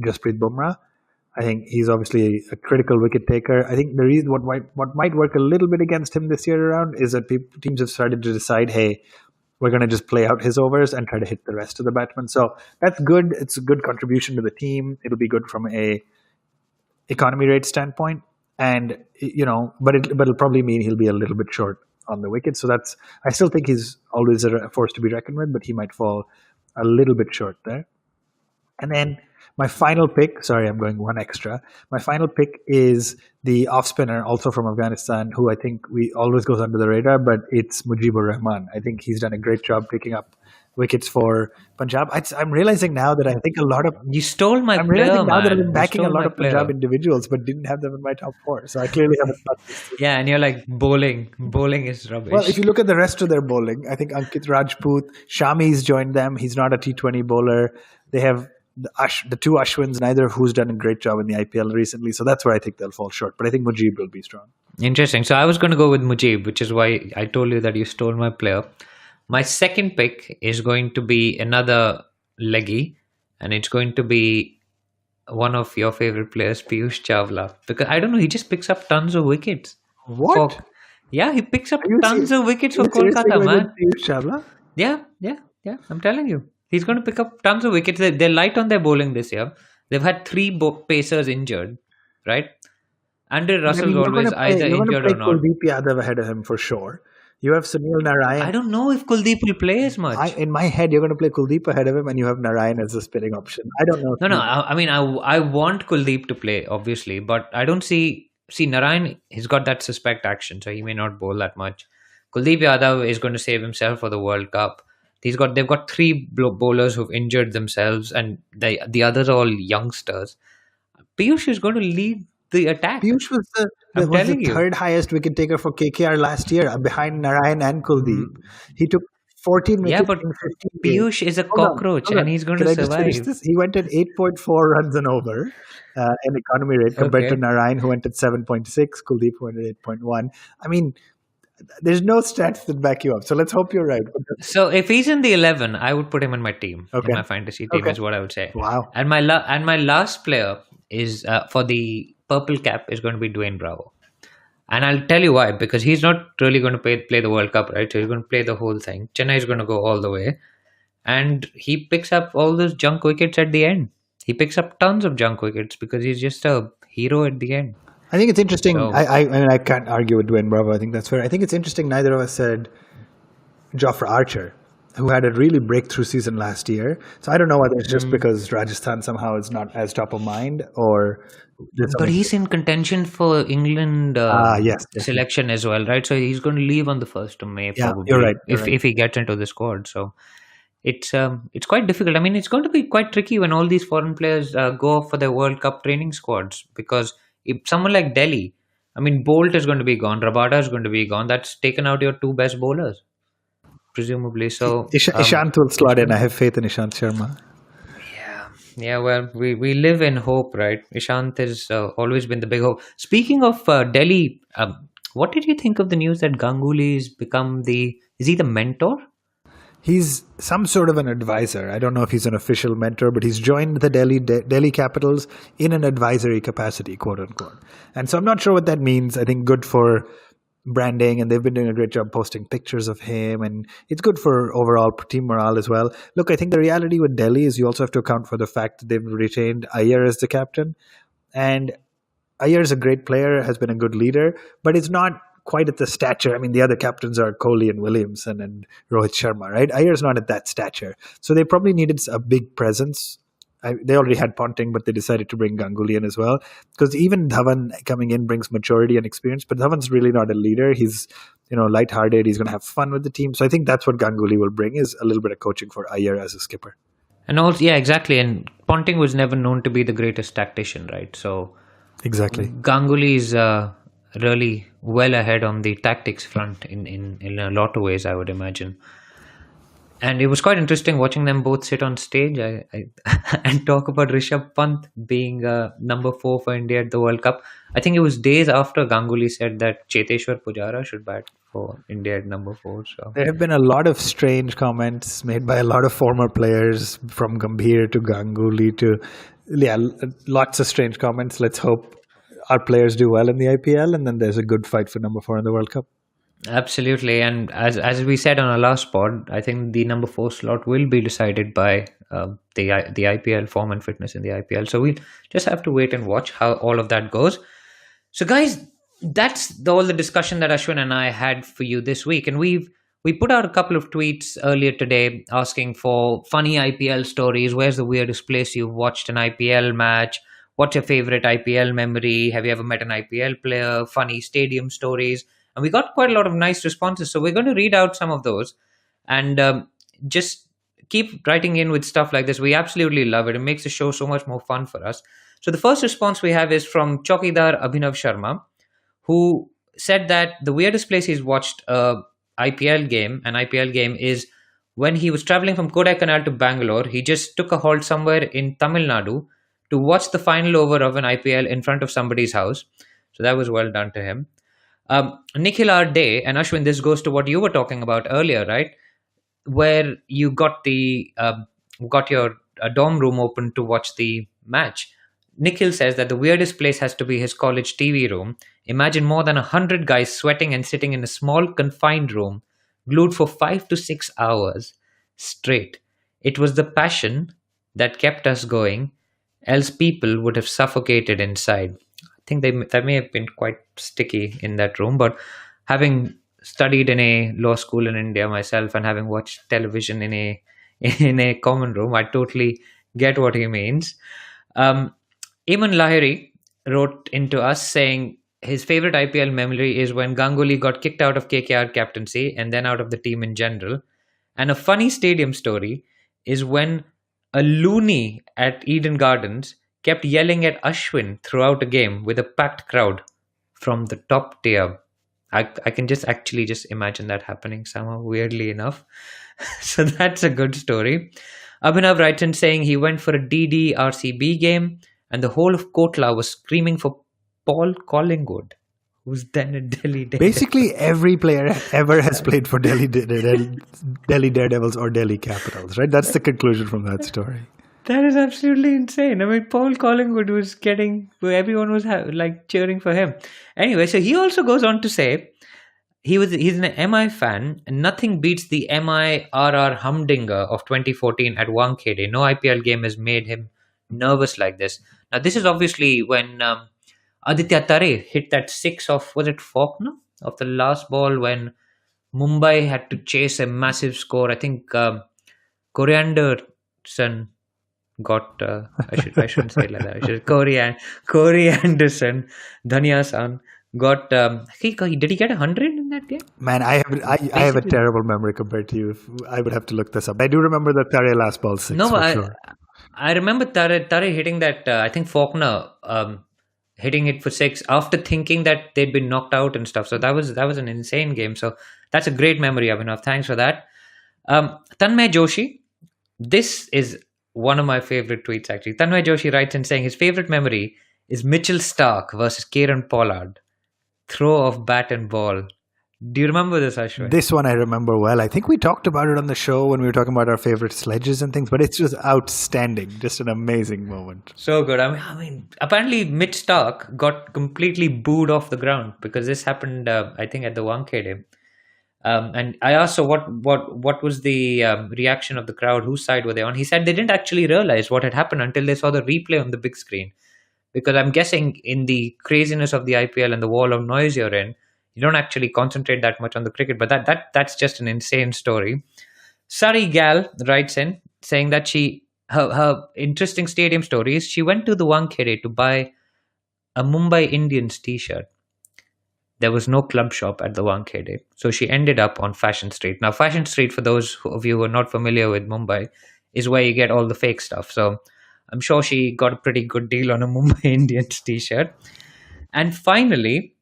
Jasprit Bumrah. I think he's obviously a critical wicket taker. I think the reason what might work a little bit against him this year around is that teams have started to decide, hey, we're going to just play out his overs and try to hit the rest of the batsmen. So that's good. It's a good contribution to the team. It'll be good from a economy rate standpoint, and but it'll probably mean he'll be a little bit short on the wicket. So I still think he's always a force to be reckoned with, but he might fall a little bit short there. And then my final pick, sorry, I'm going one extra. My final pick is the off spinner, also from Afghanistan, who I think we always goes under the radar, but it's Mujibur Rahman. I think he's done a great job picking up wickets for Punjab. I'm realizing now that I think a lot of you stole my. I'm player, realizing now man. that I've been backing a lot of player. Punjab individuals, but didn't have them in my top four. So I clearly haven't. Yeah, and you're like bowling. Bowling is rubbish. Well, if you look at the rest of their bowling, I think Ankit Rajput, Shami's joined them. He's not a T20 bowler. They have the two Ashwins, neither of who's done a great job in the IPL recently. So that's where I think they'll fall short. But I think Mujib will be strong. Interesting. So I was going to go with Mujib, which is why I told you that you stole my player. My second pick is going to be another leggy, and it's going to be one of your favorite players, Piyush Chawla. Because I don't know, he just picks up tons of wickets. What? Yeah, he picks up tons of wickets for Kolkata, man. Piyush Chawla? Yeah. I'm telling you. He's going to pick up tons of wickets. They're light on their bowling this year. They've had three pacers injured, right? Andre But I Russell's mean, always either you're gonna injured play or not. Kuldeep Yadav ahead of him for sure. You have Sunil I Narayan. don't know if Kuldeep will play as much. In my head, you're gonna play Kuldeep ahead of him, and you have Narayan as a spinning option. I don't know. No, no. I mean, I want Kuldeep to play, obviously, but I don't see Narayan. He's got that suspect action, so he may not bowl that much. Kuldeep Yadav is going to save himself for the World Cup. They've got three bowlers who've injured themselves, and the others are all youngsters. Piyush is going to lead the attack. Piyush was I'm was the telling you. third highest wicket taker for KKR last year, behind Narayan and Kuldeep. Mm, He took 14 yeah, wickets but in 15 games. Piyush is a Hold on, cockroach, hold and on. he's going Can to I just finish survive. this? He went at 8.4 runs and over in economy rate compared to Okay. Narayan, who went at 7.6, Kuldeep, who went at 8.1. I mean, there's no stats that back you up. So let's hope you're right. So if he's in the 11, I would put him in my team, in Okay. my fantasy team, Okay. is what I would say. Wow. And my last player is for the purple cap is going to be Dwayne Bravo, and I'll tell you why. Because he's not really going to play the World Cup, right? So he's going to play the whole thing. Chennai is going to go all the way, and he picks up all those junk wickets at the end. He picks up tons of junk wickets because he's just a hero at the end. I think it's interesting. So I mean, I can't argue with Dwayne Bravo. I think that's fair. I think it's interesting. Neither of us said Jofra Archer, who had a really breakthrough season last year. So I don't know whether it's just because Rajasthan somehow is not as top of mind, or there's but something. he's in contention for England Yes, yes. selection as well, right? So he's going to leave on the 1st of May, Yeah, probably, you're right. You're if right. if he gets into the squad. So it's quite difficult. I mean, it's going to be quite tricky when all these foreign players go off for their World Cup training squads, because if someone like Delhi, I mean, Bolt is going to be gone, Rabada is going to be gone. That's taken out your two best bowlers, presumably. So Ishant will slot in. I have faith in Ishant Sharma. yeah, well, we live in hope, right? Ishant has always been the big hope. Speaking of Delhi, what did you think of the news that Ganguly has become is he the mentor? He's some sort of an advisor. I don't know if he's an official mentor, but he's joined the Delhi Capitals in an advisory capacity, quote unquote. And so I'm not sure what that means. I think good for branding, and they've been doing a great job posting pictures of him, and it's good for overall team morale as well. Look, I think the reality with Delhi is you also have to account for the fact that they've retained Iyer as the captain, and Iyer is a great player, has been a good leader, but it's not quite at the stature. I mean, the other captains are Kohli and Williamson and Rohit Sharma, right? Iyer's not at that stature. So they probably needed a big presence. They already had Ponting, but they decided to bring Ganguly in as well. Because even Dhawan coming in brings maturity and experience, but Dhawan's really not a leader. He's, lighthearted. He's going to have fun with the team. So I think that's what Ganguly will bring, is a little bit of coaching for Iyer as a skipper. And also, yeah, exactly. And Ponting was never known to be the greatest tactician, right? So Exactly. Ganguly is really well ahead on the tactics front in a lot of ways, I would imagine. And it was quite interesting watching them both sit on stage and talk about Rishabh Pant being number 4 for India at the World Cup. I think it was days after Ganguly said that Cheteshwar Pujara should bat for India at number 4. So There have been a lot of strange comments made by a lot of former players, from Gambhir to Ganguly to, lots of strange comments. Let's hope our players do well in the IPL, and then there's a good fight for number 4 in the World Cup. absolutely, and as we said on our last pod, I think the number 4 slot will be decided by the IPL form and fitness in the IPL. So we'll just have to wait and watch how all of that goes. So guys, that's all the discussion that Ashwin and I had for you this week, and we put out a couple of tweets earlier today asking for funny IPL stories. Where's the weirdest place you've watched an IPL match? What's your favorite IPL memory? Have you ever met an IPL player? Funny stadium stories. And we got quite a lot of nice responses. So we're going to read out some of those and just keep writing in with stuff like this. We absolutely love it. It makes the show so much more fun for us. So the first response we have is from Chokidar Abhinav Sharma, who said that the weirdest place he's watched an IPL game is when he was traveling from Kodaikanal to Bangalore. He just took a halt somewhere in Tamil Nadu to watch the final over of an IPL in front of somebody's house. So that was well done to him. Nikhil R. Day, and Ashwin, this goes to what you were talking about earlier, right? Where you got your dorm room open to watch the match. Nikhil says that the weirdest place has to be his college TV room. Imagine more than 100 guys sweating and sitting in a small confined room, glued for 5 to 6 hours straight. It was the passion that kept us going, else people would have suffocated inside. I think that may have been quite sticky in that room, but having studied in a law school in India myself and having watched television in a in a common room, I totally get what he means. Um, Eamon Lahiri wrote into us saying his favorite IPL memory is when Ganguly got kicked out of KKR captaincy and then out of the team in general. And a funny stadium story is when a loony at Eden Gardens kept yelling at Ashwin throughout a game with a packed crowd from the top tier. I can just actually just imagine that happening somehow, weirdly enough. So that's a good story. Abhinav writes in saying he went for a DD-RCB game and the whole of Kotla was screaming for Paul Collingwood, who's then a Delhi Daredevil. Basically, every player ever has played for Delhi Daredevils or Delhi Capitals, right? That's the conclusion from that story. That is absolutely insane. I mean, Paul Collingwood was everyone was like cheering for him. Anyway, so he also goes on to say he's an MI fan, and nothing beats the MI RR humdinger of 2014 at Wankhede. No IPL game has made him nervous like this. Now, this is obviously when Aditya Tare hit that six of, was it Faulkner? Of the last ball when Mumbai had to chase a massive score. I think Corianderson got I shouldn't say it like that. I should Corey Anderson, Dhania-san got did he get 100 in that game? Man, I have a terrible memory compared to you. I would have to look this up. I do remember the Tare last ball six No, for I sure. I remember Tare hitting that. I think Faulkner hitting it for six after thinking that they'd been knocked out and stuff. So that was an insane game. So that's a great memory, Abhinav. Thanks for that. Tanmay Joshi, this is one of my favorite tweets actually. Tanmay Joshi writes in saying his favorite memory is Mitchell Stark versus Kieran Pollard. Throw of bat and ball. Do you remember this, Ashwin? This one I remember well. I think we talked about it on the show when we were talking about our favorite sledges and things, but it's just outstanding. Just an amazing moment. So good. I mean, apparently Mitch Stark got completely booed off the ground because this happened, I think, at the Wankhede. And I asked, so what was the reaction of the crowd? Whose side were they on? He said they didn't actually realize what had happened until they saw the replay on the big screen. Because I'm guessing in the craziness of the IPL and the wall of noise you're in, you don't actually concentrate that much on the cricket. But that's just an insane story. Sari Gal writes in saying that her interesting stadium story is she went to the Wankhede to buy a Mumbai Indians t-shirt. There was no club shop at the Wankhede, so she ended up on Fashion Street. Now, Fashion Street, for those of you who are not familiar with Mumbai, is where you get all the fake stuff. So I'm sure she got a pretty good deal on a Mumbai Indians t-shirt. And finally,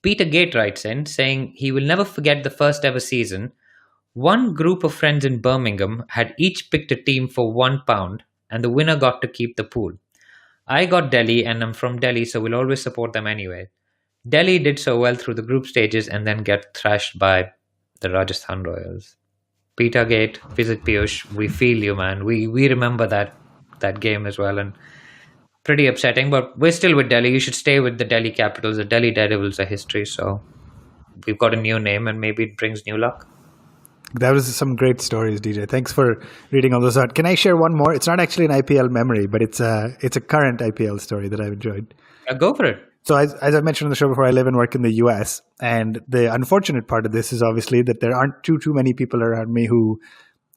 Peter Gate writes in saying he will never forget the first ever season. One group of friends in Birmingham had each picked a team for £1, and the winner got to keep the pool. I got Delhi, and I'm from Delhi, so we'll always support them anyway. Delhi did so well through the group stages and then get thrashed by the Rajasthan Royals. Peter Gate, visit Piyush. We feel you, man. We remember that game as well, and pretty upsetting. But we're still with Delhi. You should stay with the Delhi Capitals. The Delhi Daredevils are history, so we've got a new name, and maybe it brings new luck. That was some great stories, DJ. Thanks for reading all those out. Can I share one more? It's not actually an IPL memory, but it's a current IPL story that I've enjoyed. Go for it. So as I mentioned on the show before, I live and work in the US. And the unfortunate part of this is obviously that there aren't too many people around me who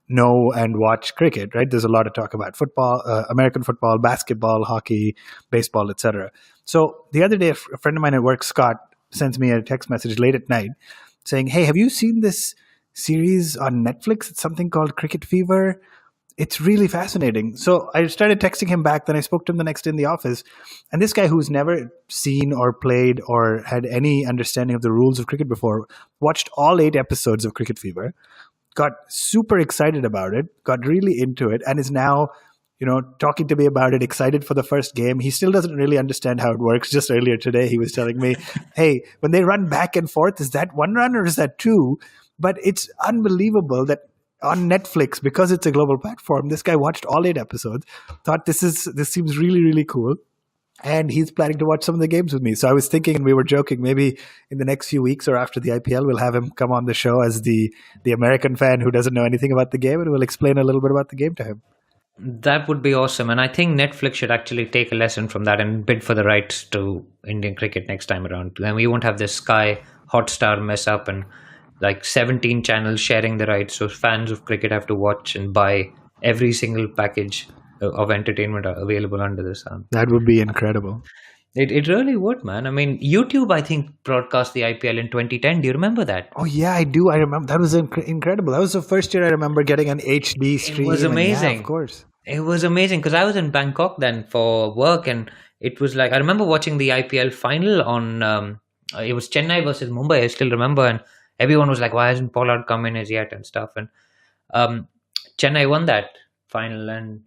know and watch cricket, right? There's a lot of talk about football, American football, basketball, hockey, baseball, etc. So the other day, a friend of mine at work, Scott, sends me a text message late at night saying, hey, have you seen this series on Netflix? It's something called Cricket Fever. It's really fascinating. So I started texting him back. Then I spoke to him the next day in the office. And this guy who's never seen or played or had any understanding of the rules of cricket before watched all 8 episodes of Cricket Fever, got super excited about it, got really into it, and is now, talking to me about it, excited for the first game. He still doesn't really understand how it works. Just earlier today, he was telling me, hey, when they run back and forth, is that 1 run or is that 2? But it's unbelievable that on Netflix, because it's a global platform, this guy watched all 8 episodes, thought this seems really, really cool. and he's planning to watch some of the games with me. So I was thinking, and we were joking, maybe in the next few weeks or after the IPL, we'll have him come on the show as the American fan who doesn't know anything about the game, and we'll explain a little bit about the game to him. That would be awesome. And I think Netflix should actually take a lesson from that and bid for the rights to Indian cricket next time around. And we won't have this Sky Hotstar mess up and like 17 channels sharing the rights. So fans of cricket have to watch and buy every single package of entertainment available under the sun. That would be incredible. It really would, man. I mean, YouTube, I think, broadcast the IPL in 2010. Do you remember that? Oh yeah, I do. I remember that was incredible. That was the first year I remember getting an HD stream. It was and yeah, amazing. of course. It was amazing because I was in Bangkok then for work, and it was like I remember watching the IPL final on. It was Chennai versus Mumbai. I still remember, and everyone was like, "Why hasn't Pollard come in as yet?" and stuff. And um, Chennai won that final, and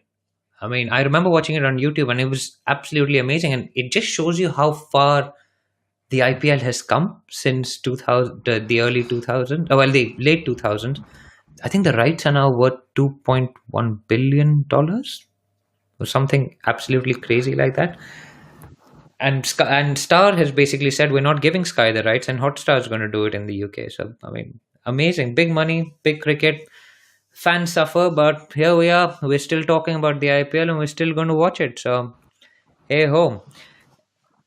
I mean, I remember watching it on YouTube, and it was absolutely amazing. And it just shows you how far the IPL has come since 2000, the early 2000s. Oh, well, the late 2000s. I think the rights are now worth $2.1 billion or something absolutely crazy like that. And Star has basically said we're not giving Sky the rights, and Hotstar is going to do it in the UK. So I mean, amazing, big money, big cricket. Fans suffer, but here we are. We're still talking about the IPL, and we're still going to watch it. So hey ho.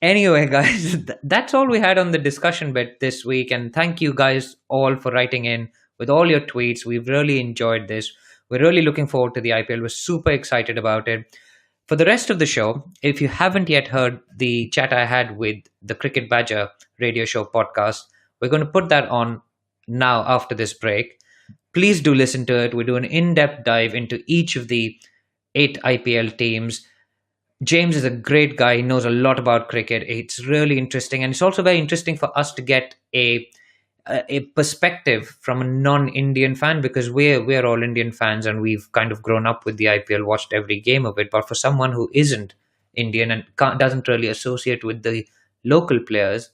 Anyway, guys, that's all we had on the discussion bit this week. And thank you guys all for writing in with all your tweets. We've really enjoyed this. We're really looking forward to the IPL. We're super excited about it. For the rest of the show, if you haven't yet heard the chat I had with the Cricket Badger radio show podcast, we're going to put that on now after this break. Please do listen to it. We do an in-depth dive into each of the 8 IPL teams. James is a great guy. He knows a lot about cricket. It's really interesting, and it's also very interesting for us to get a perspective from a non-Indian fan, because we're all Indian fans and we've kind of grown up with the IPL, watched every game of it. But for someone who isn't Indian and doesn't really associate with the local players,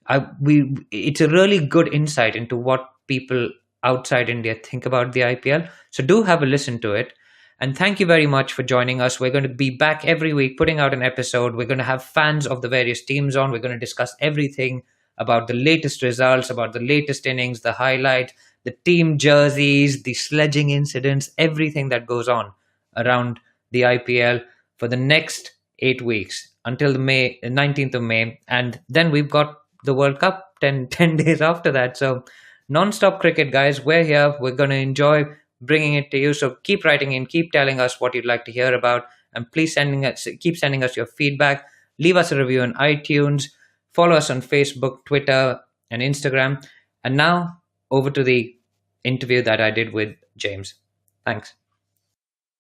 it's a really good insight into what people outside India think about the IPL. So do have a listen to it. And thank you very much for joining us. We're going to be back every week putting out an episode. We're going to have fans of the various teams on. We're going to discuss everything about the latest results, about the latest innings, the highlight, the team jerseys, the sledging incidents, everything that goes on around the IPL for the next 8 weeks until the 19th of May. And then we've got the World Cup 10 days after that. So non-stop cricket, guys. We're here. We're going to enjoy bringing it to you. So keep writing in, keep telling us what you'd like to hear about, and please keep sending us your feedback. Leave us a review on iTunes. Follow us on Facebook, Twitter, and Instagram. And now over to the interview that I did with James. Thanks.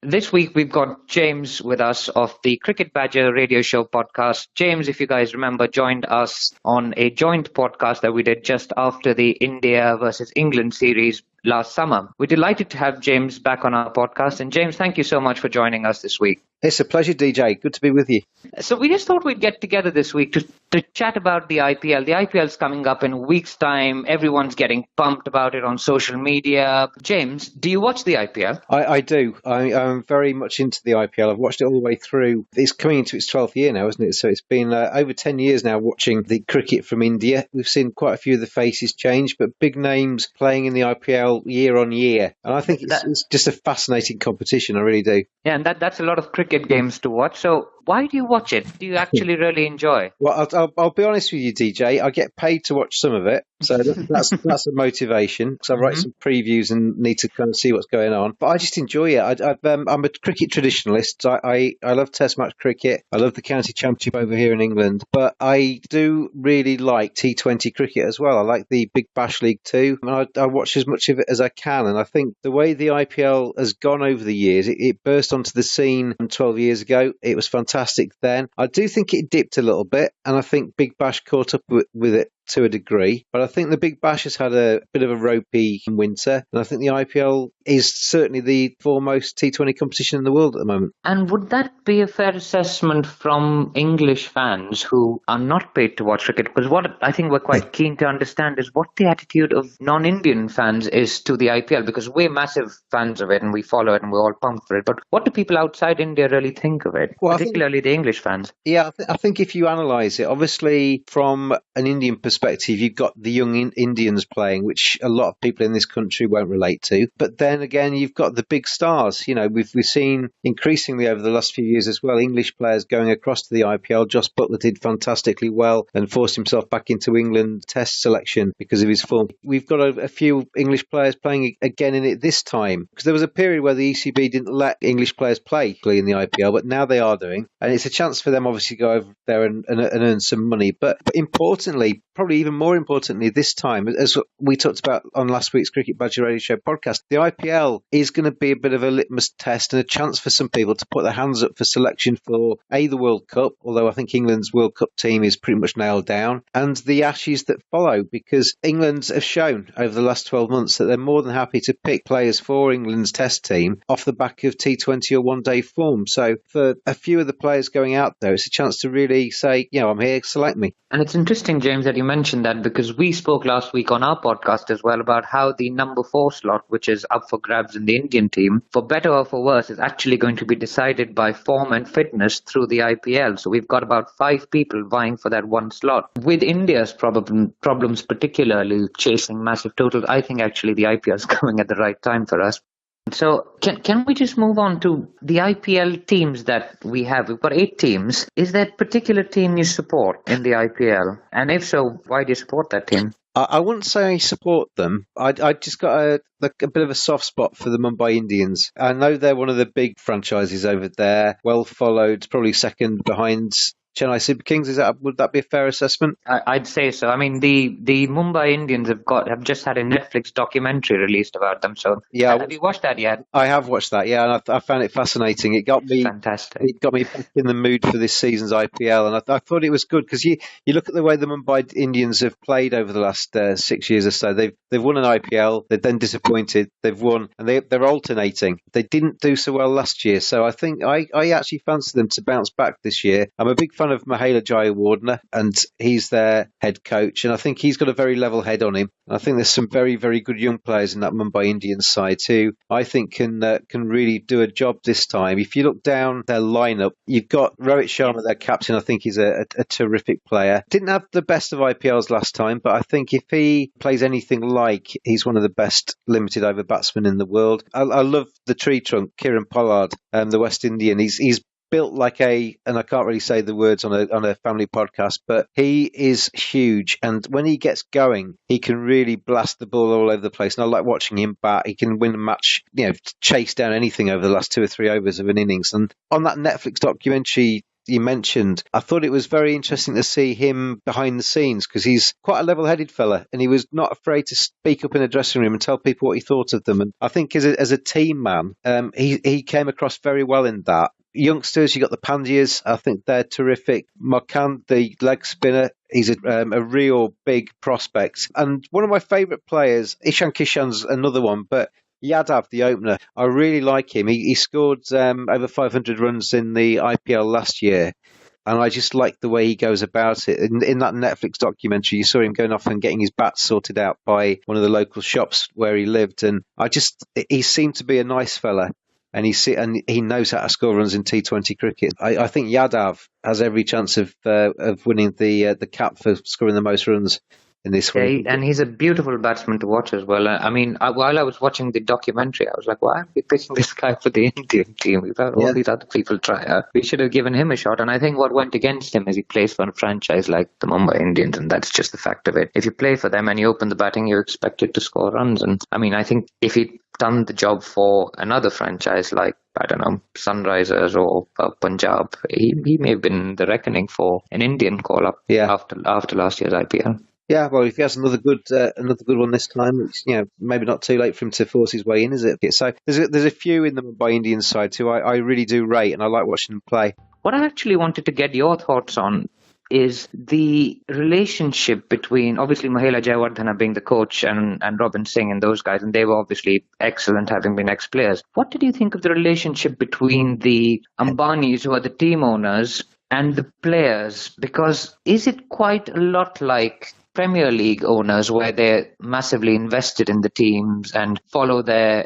This week we've got James with us of the Cricket Badger radio show podcast. James, if you guys remember, joined us on a joint podcast that we did just after the India versus England series last summer. We're delighted to have James back on our podcast. And James, thank you so much for joining us this week. It's a pleasure, DJ. Good to be with you. So we just thought we'd get together this week to chat about the IPL. The IPL's coming up in a week's time. Everyone's getting pumped about it on social media. James, do you watch the IPL? I do. I'm very much into the IPL. I've watched it all the way through. It's coming into its 12th year now, isn't it? So it's been over 10 years now watching the cricket from India. We've seen quite a few of the faces change, but big names playing in the IPL year on year. And I think it's just a fascinating competition. I really do. Yeah, and that's a lot of cricket games to watch. So why do you watch it? Do you actually really enjoy? Well, I'll be honest with you, DJ. I get paid to watch some of it, so that's a motivation. Because I write some previews and need to kind of see what's going on. But I just enjoy it. I'm a cricket traditionalist. I love Test match cricket. I love the county championship over here in England. But I do really like T20 cricket as well. I like the Big Bash League too. And I watch as much of it as I can. And I think the way the IPL has gone over the years, it burst onto the scene 12 years ago. It was fantastic then. I do think it dipped a little bit, and I think Big Bash caught up with it to a degree, but I think the Big Bash has had a bit of a ropey winter, and I think the IPL is certainly the foremost T20 competition in the world at the moment. And would that be a fair assessment from English fans who are not paid to watch cricket? Because what I think we're quite keen to understand is what the attitude of non-Indian fans is to the IPL, because we're massive fans of it and we follow it and we're all pumped for it. But what do people outside India really think of it, Well, particularly the English fans? Yeah, I think if you analyse it, obviously from an Indian perspective, you've got the young Indians playing, which a lot of people in this country won't relate to. But then again, you've got the big stars. You know, we've seen increasingly over the last few years as well, English players going across to the IPL. Joss Butler did fantastically well and forced himself back into England Test selection because of his form. We've got a few English players playing again in it this time, because there was a period where the ECB didn't let English players play in the IPL, but now they are doing, and it's a chance for them obviously to go over there and earn some money. But importantly, probably even more importantly this time, as we talked about on last week's Cricket Badger Radio Show podcast, the IPL is going to be a bit of a litmus test and a chance for some people to put their hands up for selection for the World Cup, although I think England's World Cup team is pretty much nailed down, and the Ashes that follow, because England have shown over the last 12 months that they're more than happy to pick players for England's Test team off the back of T20 or one-day form. So for a few of the players going out there, it's a chance to really say, you know, I'm here, select me. And it's interesting, James, that you mentioned that, because we spoke last week on our podcast as well about how the number 4 slot, which is up for grabs in the Indian team, for better or for worse, is actually going to be decided by form and fitness through the IPL. So we've got about 5 people vying for that one slot. With India's problems particularly chasing massive totals, I think actually the IPL is coming at the right time for us. So can we just move on to the IPL teams that we have? We've got 8 teams. Is there a particular team you support in the IPL? And if so, why do you support that team? I wouldn't say I support them. I just got a bit of a soft spot for the Mumbai Indians. I know they're one of the big franchises over there, well followed, probably second behind Chennai Super Kings. Would that be a fair assessment? I'd say so. I mean, the Mumbai Indians have just had a Netflix documentary released about them. So yeah, have you watched that yet? I have watched that. Yeah, and I found it fascinating. It got me fantastic. It got me back in the mood for this season's IPL, and I thought it was good because you look at the way the Mumbai Indians have played over the last 6 years or so. They've won an IPL, they've then disappointed, they've won, and they're alternating. They didn't do so well last year, so I think I actually fancy them to bounce back this year. I'm a big fan of Mahela Jayawardene, and he's their head coach, and I think he's got a very level head on him. And I think there's some very, very good young players in that Mumbai Indians side too. I think can really do a job this time. If you look down their lineup, you've got Rohit Sharma, their captain. I think he's a terrific player. Didn't have the best of IPLs last time, but I think if he plays anything like, he's one of the best limited over batsmen in the world. I love the tree trunk, Kieran Pollard, the West Indian. He's built like and I can't really say the words on a family podcast, but he is huge. And when he gets going, he can really blast the ball all over the place. And I like watching him bat. He can win a match, chase down anything over the last 2 or 3 overs of an innings. And on that Netflix documentary you mentioned, I thought it was very interesting to see him behind the scenes, because he's quite a level-headed fella and he was not afraid to speak up in a dressing room and tell people what he thought of them. And I think as a team man, he came across very well in that. Youngsters, you got the Pandyas. I think they're terrific. Markand, the leg spinner, he's a real big prospect. And one of my favourite players, Ishan Kishan's another one, but Yadav, the opener, I really like him. He scored over 500 runs in the IPL last year, and I just like the way he goes about it. In that Netflix documentary, you saw him going off and getting his bat sorted out by one of the local shops where he lived, and he seemed to be a nice fella. And he knows how to score runs in T20 cricket. I think Yadav has every chance of winning the cap for scoring the most runs in this one. Yeah, and he's a beautiful batsman to watch as well. I mean, while I was watching the documentary, I was like, why are we picking this guy for the Indian team? We've had all these other people try out. We should have given him a shot. And I think what went against him is he plays for a franchise like the Mumbai Indians, and that's just the fact of it. If you play for them and you open the batting, you're expected to score runs. And I mean, I think if he'd done the job for another franchise like, I don't know, Sunrisers or Punjab, he may have been the reckoning for an Indian call-up after last year's IPL. Yeah, well, if he has another good one this time, it's maybe not too late for him to force his way in, is it? So there's a few in the Mumbai Indians side who I really do rate, and I like watching them play. What I actually wanted to get your thoughts on, is the relationship between, obviously, Mahela Jayawardena being the coach and Robin Singh and those guys, and they were obviously excellent having been ex-players. What did you think of the relationship between the Ambanis, who are the team owners, and the players? Because is it quite a lot like Premier League owners, where they're massively invested in the teams and follow their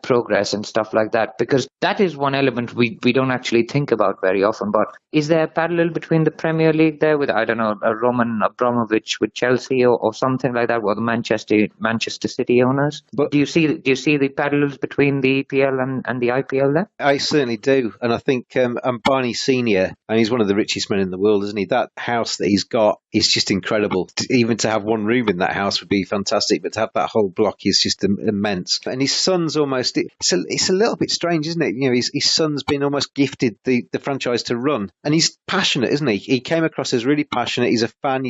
progress and stuff like that? Because that is one element we don't actually think about very often. But is there a parallel between the Premier League there with, I don't know, a Roman Abramovich with Chelsea or something like that, or the Manchester City owners? But Do you see the parallels between the EPL and the IPL there? I certainly do, and I think Ambani Senior, and he's one of the richest men in the world, isn't he? That house that he's got is just incredible. Even to have one room in that house would be fantastic, but to have that whole block is just immense. And his son's almost, it's a little bit strange, isn't it? You know, his son's been almost gifted the franchise to run, and he's passionate, isn't he? He came across as really passionate. He's a fan.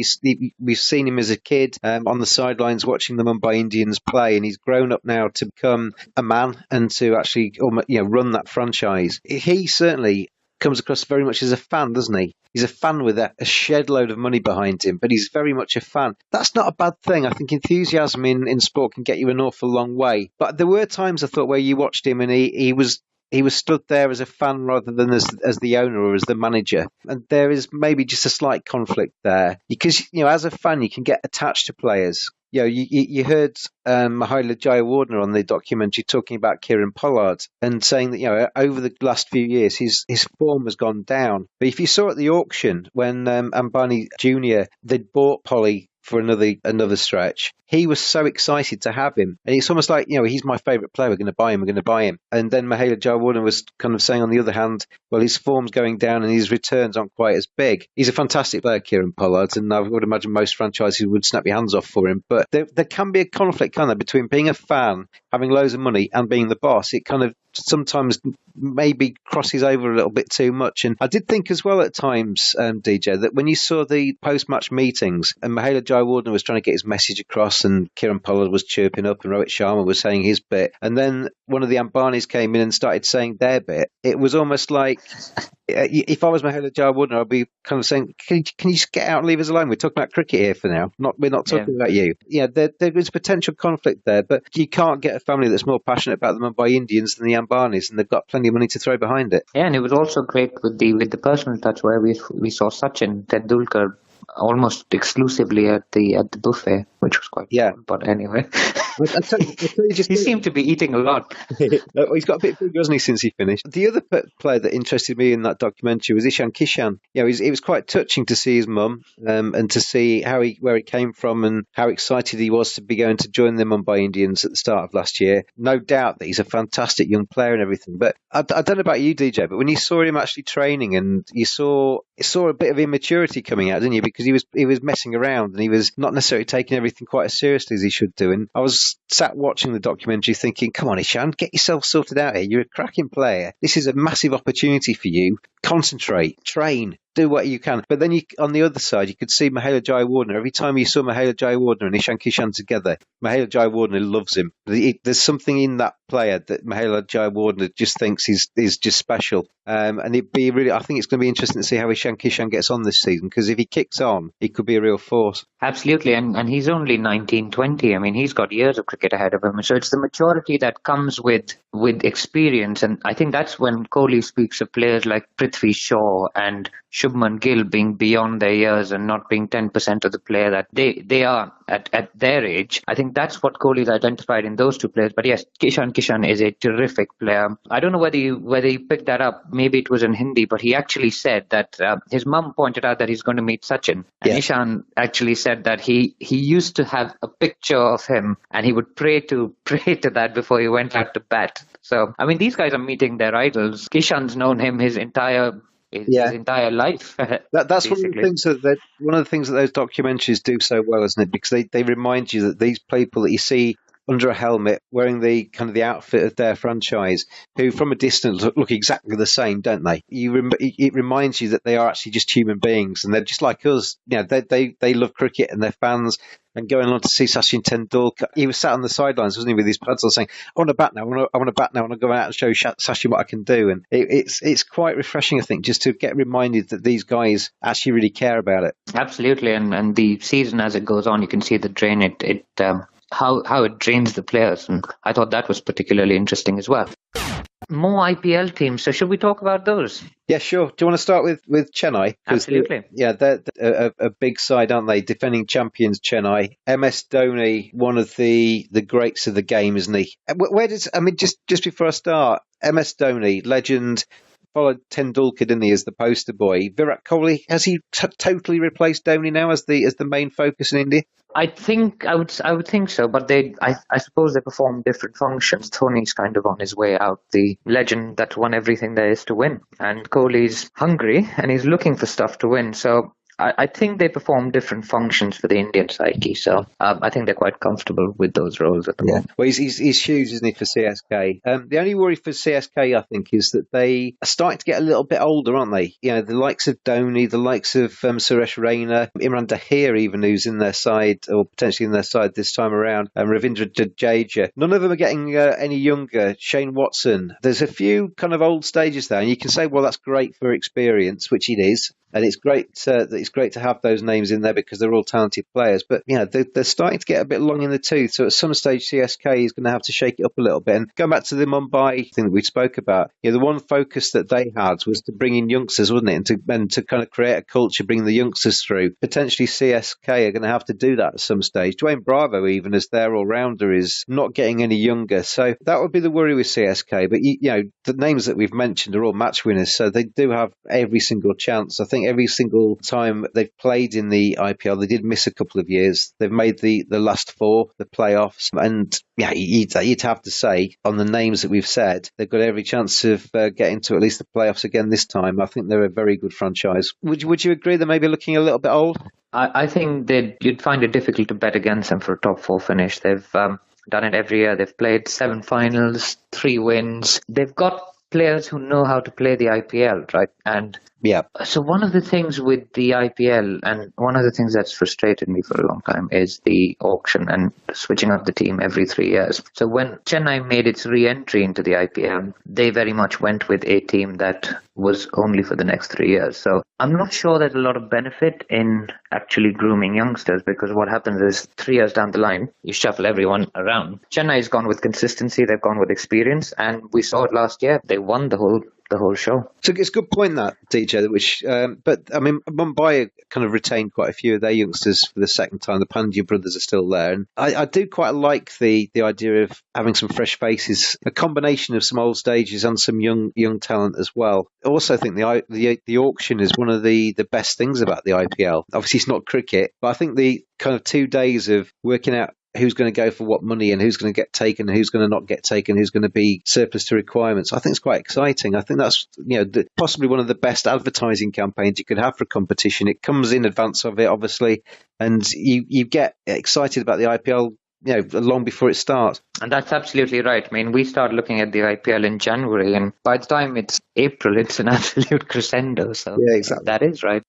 We've seen him as a kid on the sidelines watching the Mumbai Indians play, and he's grown up now to become a man and to actually run that franchise. He certainly comes across very much as a fan, doesn't he? He's a fan with a shed load of money behind him, but he's very much a fan. That's not a bad thing. I think enthusiasm in sport can get you an awful long way. But there were times I thought where you watched him and he was stood there as a fan rather than as the owner or as the manager. And there is maybe just a slight conflict there. Because, as a fan, you can get attached to players. You heard Mahela Jayawardena on the documentary talking about Kieran Pollard and saying that, over the last few years, his form has gone down. But if you saw at the auction when Ambani Jr., they'd bought Polly for another stretch, he was so excited to have him. And it's almost like, he's my favourite player, we're going to buy him. And then Mahela Jayawardena was kind of saying on the other hand, well, his form's going down and his returns aren't quite as big. He's a fantastic player, Kieran Pollard, and I would imagine most franchises would snap your hands off for him. But there can be a conflict, can't there, between being a fan, having loads of money, and being the boss. It kind of sometimes maybe crosses over a little bit too much. And I did think as well at times, DJ, that when you saw the post-match meetings and Mahela Jayawardena was trying to get his message across and Kieran Pollard was chirping up and Rohit Sharma was saying his bit, and then one of the Ambanis came in and started saying their bit, it was almost like, if I was Mahela Jayawardena, I'd be kind of saying, can you just get out and leave us alone? We're talking about cricket here for now. We're not talking about you. Yeah, there is potential conflict there, but you can't get a family that's more passionate about the Mumbai Indians than the Ambanis, and they've got plenty of money to throw behind it. Yeah, and it was also great with the personal touch where we saw Sachin Tendulkar almost exclusively at the buffet, which was quite fun. But anyway, I tell you he seemed to be eating a lot. He's got a bit big, hasn't he, since he finished? The other player that interested me in that documentary was Ishan Kishan. It was quite touching to see his mum and to see where he came from and how excited he was to be going to join the Mumbai Indians at the start of last year. No doubt that he's a fantastic young player and everything. But I don't know about you, DJ, but when you saw him actually training and you saw a bit of immaturity coming out, didn't you? Because he was messing around and he was not necessarily taking everything quite as seriously as he should do. And I was sat watching the documentary thinking, come on, Ishan, get yourself sorted out here. You're a cracking player. This is a massive opportunity for you. Concentrate, train, do what you can. But then on the other side, you could see Mahela Jayawardena. Every time you saw Mahela Jayawardena and Ishan Kishan together, Mahela Jayawardena loves him. There's something in that player that Mahela Jayawardena just thinks is just special. And it'd be really, I think it's going to be interesting to see how Ishan Kishan gets on this season, because if he kicks on, he could be a real force. Absolutely, and he's only 19, 20. I mean, he's got years of cricket ahead of him. So it's the maturity that comes with experience. And I think that's when Kohli speaks of players like Prithvi Shaw and Shubman Gill being beyond their years and not being 10% of the player that they are at their age. I think that's what Kohli's identified in those two players. But yes, Kishan is a terrific player. I don't know whether you picked that up. Maybe it was in Hindi, but he actually said that his mum pointed out that he's going to meet Sachin. And Ishan actually said that he used to have a picture of him and he would pray to that before he went out to bat. So, I mean, these guys are meeting their idols. Kishan's known him his entire life. That's one of the things that those documentaries do so well, isn't it? Because they remind you that these people that you see under a helmet, wearing the kind of the outfit of their franchise, who from a distance look exactly the same, don't they? It reminds you that they are actually just human beings, and they're just like us. You know, they love cricket and they're fans. And going on to see Sachin Tendulkar, he was sat on the sidelines, wasn't he, with his pads on, saying, "I want to bat now. I want to bat now. I want to go out and show Sachin what I can do." And it's quite refreshing, I think, just to get reminded that these guys actually really care about it. Absolutely, and the season as it goes on, you can see the drain. How it drains the players, and I thought that was particularly interesting as well. More IPL teams, so should we talk about those? Yeah, sure. Do you want to start with Chennai? Absolutely. They're a big side, aren't they? Defending champions, Chennai. MS Dhoni, one of the greats of the game, isn't he? Just before I start, MS Dhoni, legend, followed Tendulkar, didn't he, as the poster boy. Virat Kohli, has he totally replaced Dhoni now as the main focus in India? I would think so, but I suppose they perform different functions. Dhoni's kind of on his way out, the legend that won everything there is to win, and Kohli's hungry and he's looking for stuff to win. So I think they perform different functions for the Indian psyche. So I think they're quite comfortable with those roles at the moment. Well, he's huge, isn't he, for CSK? The only worry for CSK, I think, is that they are starting to get a little bit older, aren't they? You know, the likes of Dhoni, the likes of Suresh Raina, Imran Dahir, even, who's in their side, or potentially in their side this time around, and Ravindra Jadeja. None of them are getting any younger. Shane Watson. There's a few kind of old stages there, and you can say, well, that's great for experience, which it is. And it's great to have those names in there because they're all talented players. But, you know, they're starting to get a bit long in the tooth. So at some stage, CSK is going to have to shake it up a little bit. And going back to the Mumbai thing that we spoke about, you know, the one focus that they had was to bring in youngsters, wasn't it? And to kind of create a culture, bring the youngsters through. Potentially CSK are going to have to do that at some stage. Dwayne Bravo, even as their all-rounder, is not getting any younger. So that would be the worry with CSK. But, you know, the names that we've mentioned are all match winners. So they do have every single chance. I think every single time they've played in the IPL, they did miss a couple of years. They've made the last four, the playoffs, and yeah, you'd have to say on the names that we've said, they've got every chance of getting to at least the playoffs again this time. I think they're a very good franchise. Would you agree they're maybe looking a little bit old? I think that you'd find it difficult to bet against them for a top four finish. They've done it every year. They've played 7 finals, 3 wins. They've got players who know how to play the IPL, right? And yeah. So one of the things with the IPL, and one of the things that's frustrated me for a long time, is the auction and switching up the team every 3 years. So when Chennai made its re-entry into the IPL, they very much went with a team that was only for the next 3 years. So I'm not sure there's a lot of benefit in actually grooming youngsters, because what happens is 3 years down the line, you shuffle everyone around. Chennai's gone with consistency, they've gone with experience, and we saw it last year. They won the whole show. So it's a good point, that, DJ, but I mean, Mumbai kind of retained quite a few of their youngsters for the second time. The Pandya brothers are still there. And I do quite like the idea of having some fresh faces, a combination of some old stages and some young talent as well. I also think the auction is one of the best things about the IPL. Obviously, it's not cricket, but I think the kind of 2 days of working out who's going to go for what money and who's going to get taken, who's going to not get taken, who's going to be surplus to requirements, I think it's quite exciting. I think that's, you know, possibly one of the best advertising campaigns you could have for competition. It comes in advance of it, obviously, and you get excited about the IPL, you know, long before it starts. And that's absolutely right. I mean, we start looking at the IPL in January, and by the time it's April, it's an absolute crescendo. So yeah, exactly. That is right.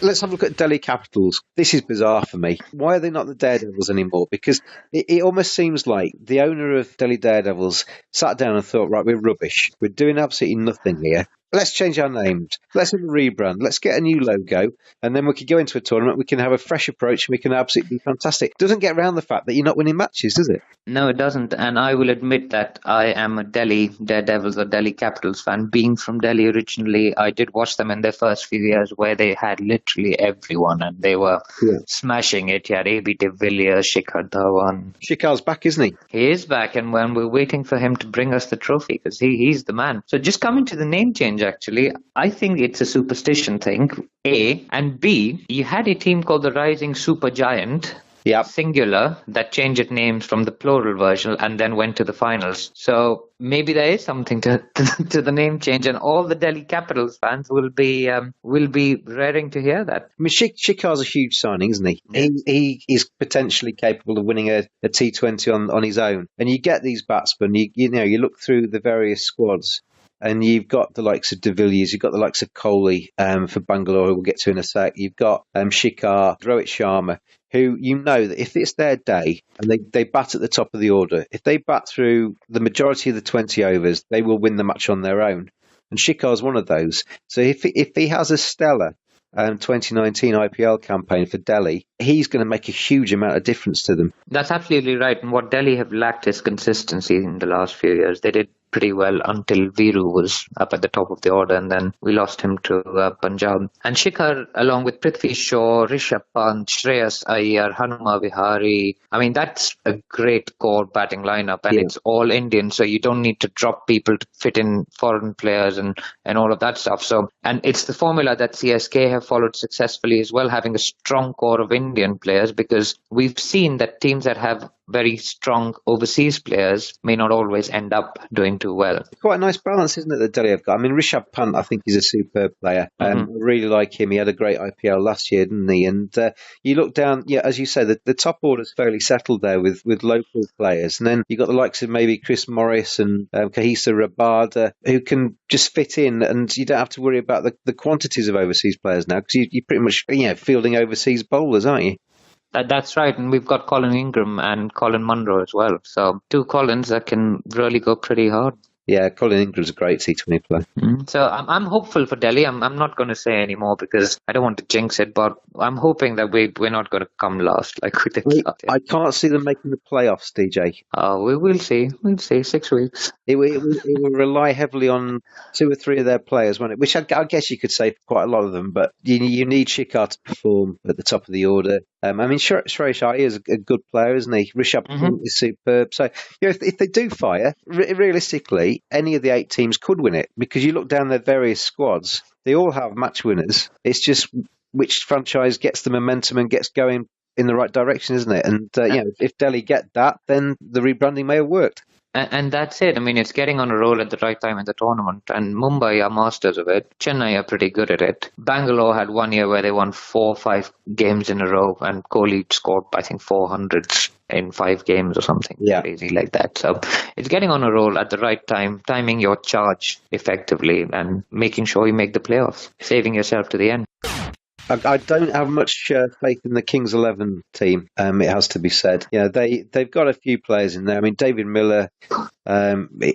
Let's have a look at Delhi Capitals. This is bizarre for me. Why are they not the Daredevils anymore? Because it almost seems like the owner of Delhi Daredevils sat down and thought, right, we're rubbish. We're doing absolutely nothing here. Let's change our names. Let's have a rebrand. Let's get a new logo. And then we can go into a tournament. We can have a fresh approach and we can absolutely be fantastic. It doesn't get around the fact that you're not winning matches, does it? No, it doesn't. And I will admit that I am a Delhi Daredevils or Delhi Capitals fan. Being from Delhi originally, I did watch them in their first few years where they had literally everyone and they were smashing it. You had A.B. de Villiers, Shikhar Dhawan. Shikhar's back, isn't he? He is back, and when we're waiting for him to bring us the trophy, because he's the man. So just coming to the name change, actually, I think it's a superstition thing, A, and B, you had a team called the Rising Super Giant Yeah. singular, that changed names from the plural version and then went to the finals. So maybe there is something to the name change, and all the Delhi Capitals fans will be raring to hear that. I mean, Shikar's a huge signing, isn't he? Yeah. He is potentially capable of winning a T20 on his own. And you get these batsmen, you look through the various squads, and you've got the likes of De Villiers, you've got the likes of Kohli for Bangalore, who we'll get to in a sec. You've got Shikar, Rohit Sharma, who you know that if it's their day and they bat at the top of the order, if they bat through the majority of the 20 overs, they will win the match on their own. And Shikar's one of those. So if he has a stellar 2019 IPL campaign for Delhi, he's going to make a huge amount of difference to them. That's absolutely right. And what Delhi have lacked is consistency in the last few years. They did pretty well until Viru was up at the top of the order, and then we lost him to Punjab. And Shikhar, along with Prithvi Shaw, Rishabh Pant, Shreyas Iyer, Hanuma Vihari, I mean, that's a great core batting lineup, and it's all Indian, so you don't need to drop people to fit in foreign players and all of that stuff. So, and it's the formula that CSK have followed successfully as well, having a strong core of Indian players, because we've seen that teams that have very strong overseas players may not always end up doing too well. Quite a nice balance, isn't it, that Delhi have got? I mean, Rishabh Pant, I think, is a superb player. I really like him. He had a great IPL last year, didn't he? And you look down, as you say, the top order's fairly settled there with local players. And then you've got the likes of maybe Chris Morris and Kahisa Rabada, who can just fit in, and you don't have to worry about the quantities of overseas players now, because you're pretty much fielding overseas bowlers, aren't you? That's right, and we've got Colin Ingram and Colin Munro as well. So two Collins that can really go pretty hard. Yeah, Colin Ingram's a great T20 player. So I'm hopeful for Delhi. I'm not going to say any more because I don't want to jinx it, but I'm hoping that we're not going to come last like we did last year. I can't see them making the playoffs, DJ. We'll see. We'll see. 6 weeks. It will rely heavily on 2 or 3 of their players, won't it? Which I guess you could say for quite a lot of them, but you need Shikhar to perform at the top of the order. I mean, Shreyas Iyer is a good player, isn't he? Rishabh Pant is superb. So, if they do fire, realistically, any of the 8 teams could win it, because you look down their various squads, they all have match winners. It's just which franchise gets the momentum and gets going in the right direction, isn't it? And, if Delhi get that, then the rebranding may have worked. And that's it. I mean, it's getting on a roll at the right time in the tournament. And Mumbai are masters of it. Chennai are pretty good at it. Bangalore had one year where they won 4 or 5 games in a row, and Kohli scored, I think, 400s in 5 games or something crazy like that. So it's getting on a roll at the right time, timing your charge effectively and making sure you make the playoffs, saving yourself to the end. I don't have much faith in the Kings 11 team, it has to be said. They've got a few players in there. I mean, David Miller,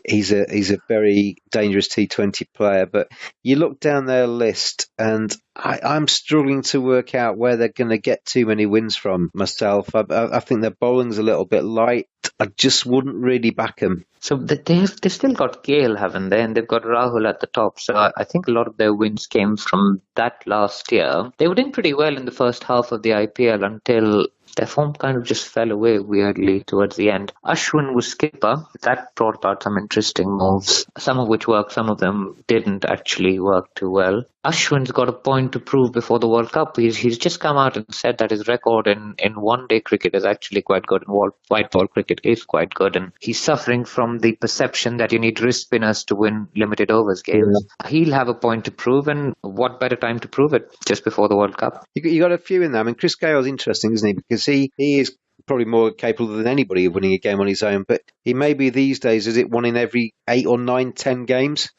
he's a very dangerous T20 player, but you look down their list and I'm struggling to work out where they're going to get too many wins from myself. I think their bowling's a little bit light. I just wouldn't really back them. So they've still got Gale, haven't they? And they've got Rahul at the top. So I think a lot of their wins came from that last year. They were doing pretty well in the first half of the IPL until their form kind of just fell away weirdly towards the end. Ashwin was skipper. That brought about some interesting moves, some of which worked, some of them didn't actually work too well. Ashwin's got a point to prove before the World Cup. He's just come out and said that his record in one-day cricket is actually quite good, and white ball cricket is quite good, and he's suffering from the perception that you need wrist spinners to win limited overs games. Yeah. He'll have a point to prove, and what better time to prove it just before the World Cup? You got a few in there. I mean, Chris Gale's interesting, isn't he? Because he is probably more capable than anybody of winning a game on his own, but he may be these days, is it 1 in every 8 or 9, 10 games?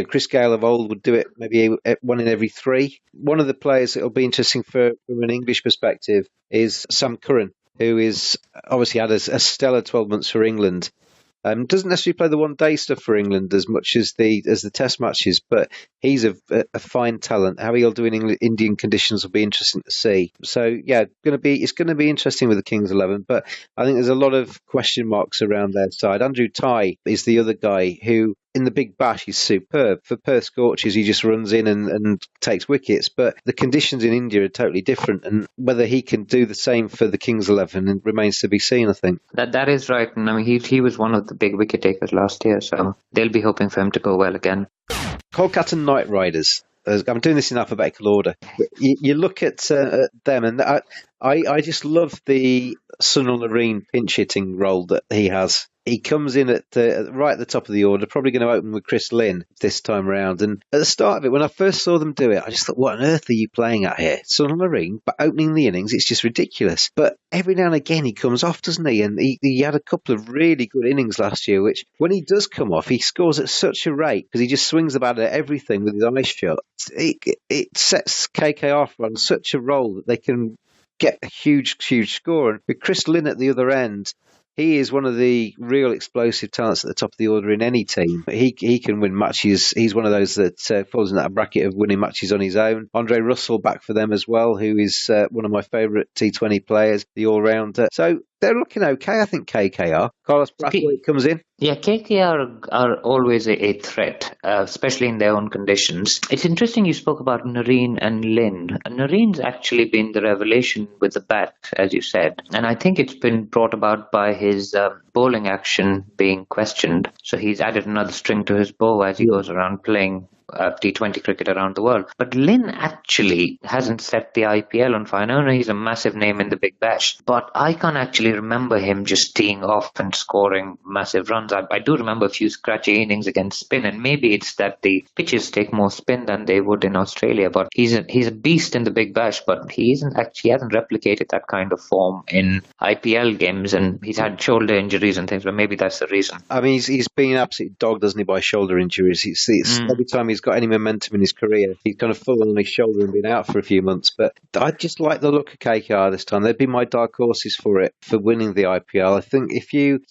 Chris Gale of old would do it maybe 1 in every 3. One of the players that will be interesting from an English perspective is Sam Curran, who is obviously had a stellar 12 months for England. Doesn't necessarily play the one-day stuff for England as much as the test matches, but he's a fine talent. How he'll do in Indian conditions will be interesting to see. So it's going to be interesting with the Kings 11. But I think there's a lot of question marks around their side. Andrew Tye is the other guy who, in the Big Bash, he's superb. For Perth Scorchers, he just runs in and takes wickets. But the conditions in India are totally different, and whether he can do the same for the Kings 11 remains to be seen, I think. That is right. And I mean, he was one of the big wicket takers last year, so they'll be hoping for him to go well again. Kolkata Knight Riders. I'm doing this in alphabetical order. You look at them, and I just love the Sunil Narine pinch hitting role that he has. He comes in right at the top of the order, probably going to open with Chris Lynn this time round. And at the start of it, when I first saw them do it, I just thought, what on earth are you playing at here? Sunil Narine, but opening the innings, it's just ridiculous. But every now and again, he comes off, doesn't he? And he had a couple of really good innings last year, which when he does come off, he scores at such a rate because he just swings the bat at everything with his eyes shut. It sets KKR on such a roll that they can get a huge score. And with Chris Lynn at the other end, he is one of the real explosive talents at the top of the order in any team. He can win matches. He's one of those that falls in that bracket of winning matches on his own. Andre Russell back for them as well, who is one of my favourite T20 players, the all-rounder. So they're looking okay, I think, KKR. Carlos Brathwaite comes in. Yeah, KKR are always a threat, especially in their own conditions. It's interesting you spoke about Narine and Lynn. Narine's actually been the revelation with the bat, as you said. And I think it's been brought about by his bowling action being questioned. So he's added another string to his bow as he goes around playing T20 cricket around the world. But Lynn actually hasn't set the IPL on fire. I know he's a massive name in the Big Bash, but I can't actually remember him just teeing off and scoring massive runs. I do remember a few scratchy innings against spin, and maybe it's that the pitches take more spin than they would in Australia. But he's a beast in the Big Bash, but he hasn't replicated that kind of form in IPL games, and he's had shoulder injuries and things. But maybe that's the reason. I mean, he's been absolutely dogged, doesn't he, by shoulder injuries? It's every time he's got any momentum in his career, he's kind of fallen on his shoulder and been out for a few months. But I just like the look of KKR this time. They'd be my dark horses for winning the IPL. I think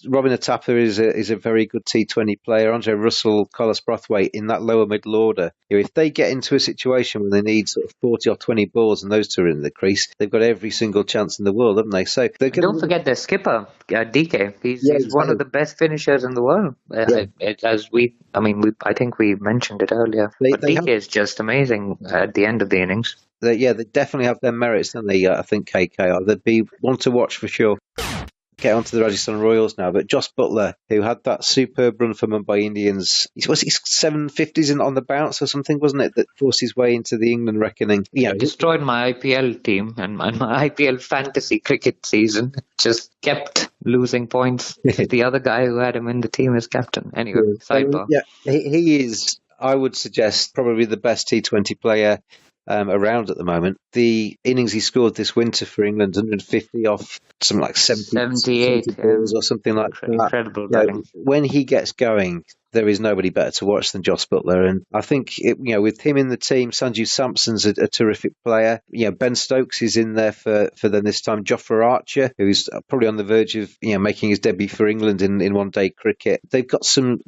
Robin Atapa is a very good T20 player. Andre Russell, Carlos Brathwaite in that lower middle order. If they get into a situation where they need sort of 40 or 20 balls and those two are in the crease, they've got every single chance in the world, haven't they? So don't forget their skipper, DK. He's one of the best finishers in the world. I think we mentioned it earlier. DK is just amazing at the end of the innings. They definitely have their merits, don't they? I think KKR. They'd be one to watch for sure. Get on to the Rajasthan Royals now, but Joss Butler, who had that superb run for Mumbai Indians, was he 750s on the bounce or something, wasn't it, that forced his way into the England reckoning? Destroyed my IPL team and my IPL fantasy cricket season. Just kept losing points. The other guy who had him in the team as captain. Anyway, sidebar. He is, I would suggest, probably the best T20 player around at the moment. The innings he scored this winter for England, 150 off something like 78 balls or something like that. Incredible batting. When he gets going, there is nobody better to watch than Joss Butler. And I think, with him in the team, Sanju Samson's a terrific player. Ben Stokes is in there for them this time. Jofra Archer, who's probably on the verge of, making his debut for England in one-day cricket. They've got some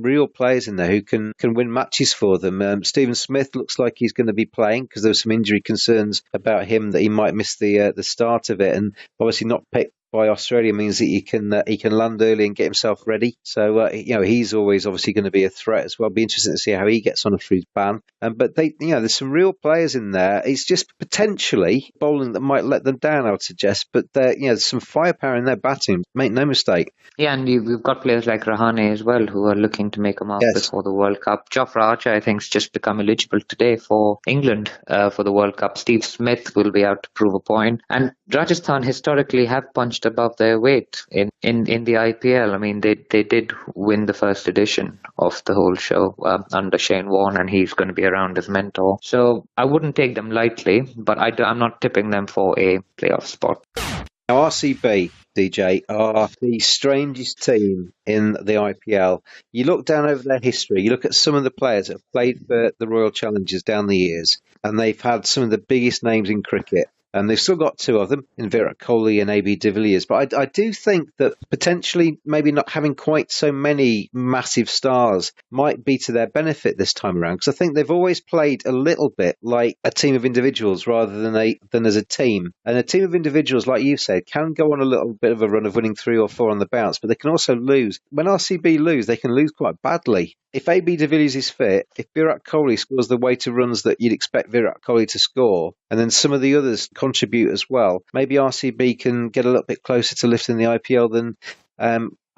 real players in there who can win matches for them. Stephen Smith looks like he's going to be playing because there were some injury concerns about him that he might miss the start of it. And obviously not picked by Australia means that he can land early and get himself ready. So he's always obviously going to be a threat as well. Be interesting to see how he gets on after his ban. But there's some real players in there. It's just potentially bowling that might let them down, I would suggest. But there's some firepower in their batting. Make no mistake. Yeah, and we've got players like Rahane as well who are looking to make a mark before the World Cup. Jofra Archer, I think, has just become eligible today for England for the World Cup. Steve Smith will be out to prove a point. And Rajasthan historically have punched above their weight in the IPL. I mean, they did win the first edition of the whole show under Shane Warne, and he's going to be around as mentor. So I wouldn't take them lightly, but I'm not tipping them for a playoff spot. Now, RCB, DJ, are the strangest team in the IPL. You look down over their history, you look at some of the players that have played for the Royal Challengers down the years, and they've had some of the biggest names in cricket. And they've still got two of them, in Virat Kohli and AB de Villiers. But I do think that potentially maybe not having quite so many massive stars might be to their benefit this time around. Because I think they've always played a little bit like a team of individuals rather than as a team. And a team of individuals, like you said, can go on a little bit of a run of winning 3 or 4 on the bounce, but they can also lose. When RCB lose, they can lose quite badly. If AB de Villiers is fit, if Virat Kohli scores the weighted runs that you'd expect Virat Kohli to score, and then some of the others contribute as well, maybe RCB can get a little bit closer to lifting the IPL than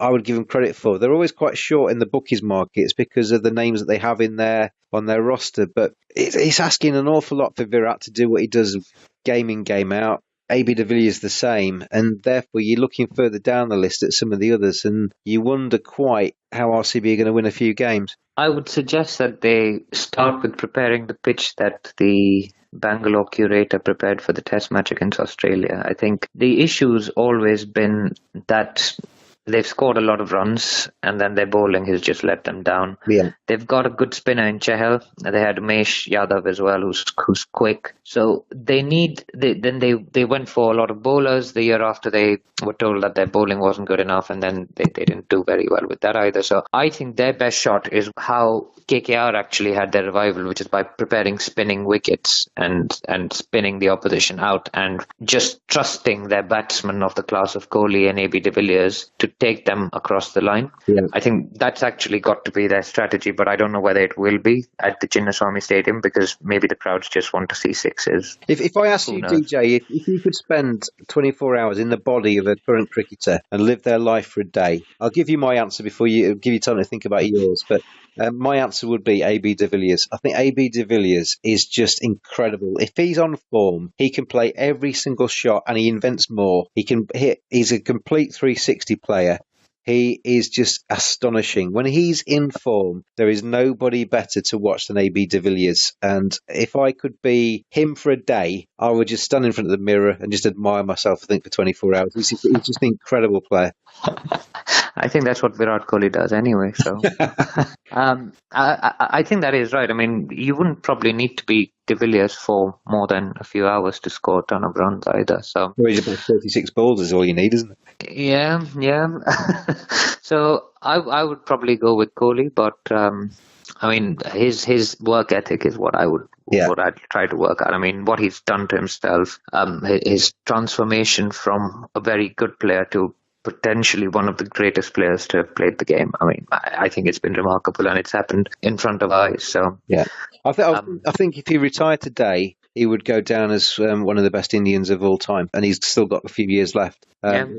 I would give them credit for. They're always quite short in the bookies markets because of the names that they have in there on their roster. But it's asking an awful lot for Virat to do what he does game in, game out. AB de Villiers the same, and therefore you're looking further down the list at some of the others, and you wonder quite how RCB are going to win a few games. I would suggest that they start with preparing the pitch that the Bangalore curator prepared for the test match against Australia. I think the issue's always been that they've scored a lot of runs and then their bowling has just let them down. Yeah. They've got a good spinner in Chahal. They had Umesh Yadav as well, who's quick. So they went for a lot of bowlers. The year after, they were told that their bowling wasn't good enough, and then they didn't do very well with that either. So I think their best shot is how KKR actually had their revival, which is by preparing spinning wickets and spinning the opposition out and just trusting their batsmen of the class of Kohli and AB de Villiers to take them across the line. Yeah. I think that's actually got to be their strategy, but I don't know whether it will be at the Chinnaswamy Stadium because maybe the crowds just want to see sixes. If I ask you, DJ, if you could spend 24 hours in the body of a current cricketer and live their life for a day, I'll give you my answer before you give you time to think about yours. But my answer would be AB de Villiers. I think AB de Villiers is just incredible. If he's on form, he can play every single shot and he invents more. He can hit. He's a complete 360 player. He is just astonishing. When he's in form, there is nobody better to watch than AB de Villiers. And if I could be him for a day, I would just stand in front of the mirror and just admire myself, I think, for 24 hours. He's just an incredible player. I think that's what Virat Kohli does anyway. So I think that is right. I mean, you wouldn't probably need to be de Villiers for more than a few hours to score a ton of runs either. So he's about 36 balls is all you need, isn't it? Yeah. So I would probably go with Kohli, but I mean, his work ethic is what I'd try to work out. I mean, what he's done to himself, his transformation from a very good player to potentially one of the greatest players to have played the game. I mean, I think it's been remarkable, and it's happened in front of our eyes. So yeah, I think if he retired today, he would go down as one of the best Indians of all time, and he's still got a few years left.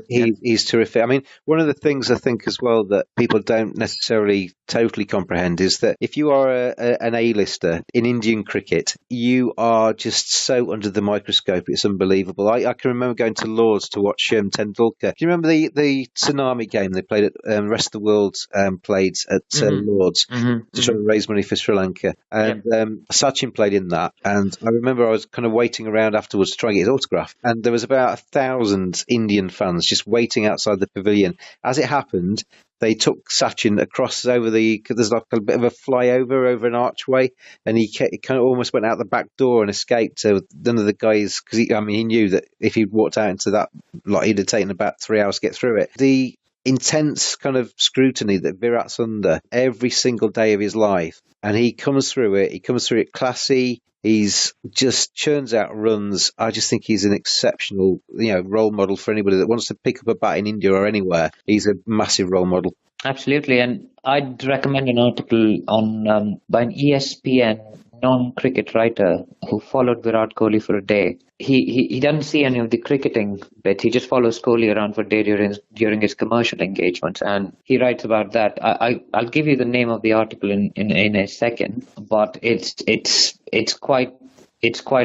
He's terrific. I mean, one of the things I think as well that people don't necessarily totally comprehend is that if you are an A-lister in Indian cricket, you are just so under the microscope. It's unbelievable. I can remember going to Lord's to watch Tendulkar. Do you remember the tsunami game they played at the rest of the world played at Lord's to try and raise money for Sri Lanka? And Sachin played in that. And I remember I was kind of waiting around afterwards to try and get his autograph. And there was about 1,000 Indian fans just waiting outside the pavilion. As it happened, they took Sachin across over there's like a bit of a flyover over an archway, and he kind of almost went out the back door and escaped. So none of the guys, because he knew that if he'd walked out into that, like, he'd have taken about 3 hours to get through it. The intense kind of scrutiny that Virat's under every single day of his life, and he comes through it classy. He's just churns out runs. I just think he's an exceptional, role model for anybody that wants to pick up a bat in India or anywhere. He's a massive role model. Absolutely, and I'd recommend an article on by an ESPN non-cricket writer who followed Virat Kohli for a day. He doesn't see any of the cricketing bit. He just follows Kohli around for a day during his commercial engagements, and he writes about that. I'll give you the name of the article in a second, but it's quite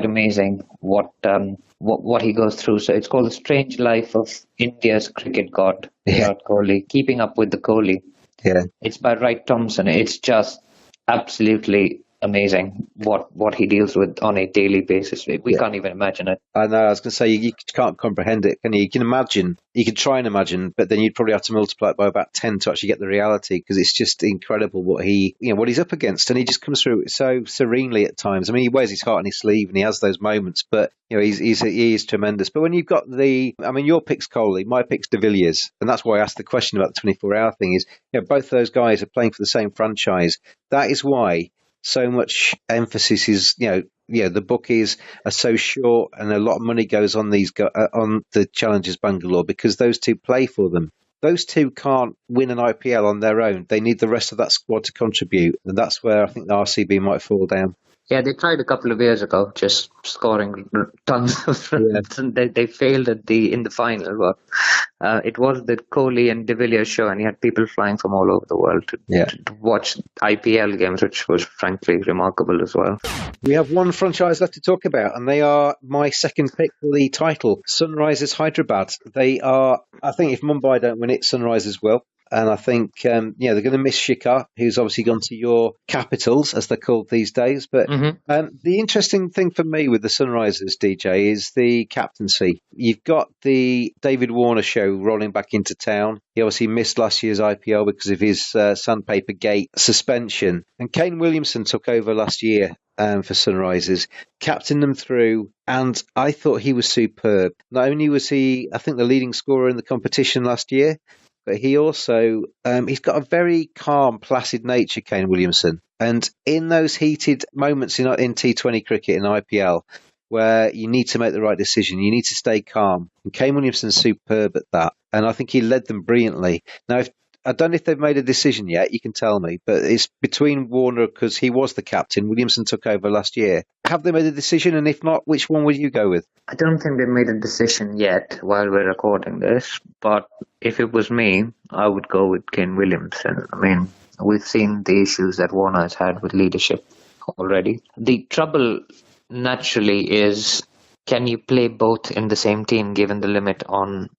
amazing what he goes through. So it's called The Strange Life of India's Cricket God, Virat Kohli, Keeping Up with the Kohli. Yeah. It's by Wright Thompson. It's just absolutely amazing what he deals with on a daily basis. We can't even imagine it. I know. I was going to say you can't comprehend it, can you? You can imagine. You can try and imagine, but then you'd probably have to multiply it by about 10 to actually get the reality, because it's just incredible what he's up against, and he just comes through it so serenely at times. I mean, he wears his heart on his sleeve, and he has those moments, but he is tremendous. But when you've got your pick's Kohli, my pick's de Villiers, and that's why I asked the question about the 24-hour thing. Is both those guys are playing for the same franchise. That is why so much emphasis is, the bookies are so short, and a lot of money goes on on the Challengers Bangalore, because those two play for them. Those two can't win an IPL on their own. They need the rest of that squad to contribute, and that's where I think the RCB might fall down. Yeah, they tried a couple of years ago, just scoring tons of runs, and they failed in the final. But It was the Kohli and De Villiers show, and he had people flying from all over the world to watch IPL games, which was frankly remarkable as well. We have one franchise left to talk about, and they are my second pick for the title, Sunrisers Hyderabad. They are, I think if Mumbai don't win it, Sunrisers will. And I think, they're going to miss Shikhar, who's obviously gone to your Capitals, as they're called these days. But the interesting thing for me with the Sunrisers, DJ, is the captaincy. You've got the David Warner show rolling back into town. He obviously missed last year's IPL because of his Sandpaper Gate suspension. And Kane Williamson took over last year for Sunrisers, captained them through, and I thought he was superb. Not only was he, I think, the leading scorer in the competition last year, but he also, he's got a very calm, placid nature, Kane Williamson. And in those heated moments in T20 cricket in IPL, where you need to make the right decision, you need to stay calm. And Kane Williamson's superb at that. And I think he led them brilliantly. Now, I don't know if they've made a decision yet, you can tell me, but it's between Warner, because he was the captain, Williamson took over last year. Have they made a decision? And if not, which one would you go with? I don't think they've made a decision yet while we're recording this, but if it was me, I would go with Kane Williamson. I mean, we've seen the issues that Warner has had with leadership already. The trouble, naturally, is can you play both in the same team given the limit on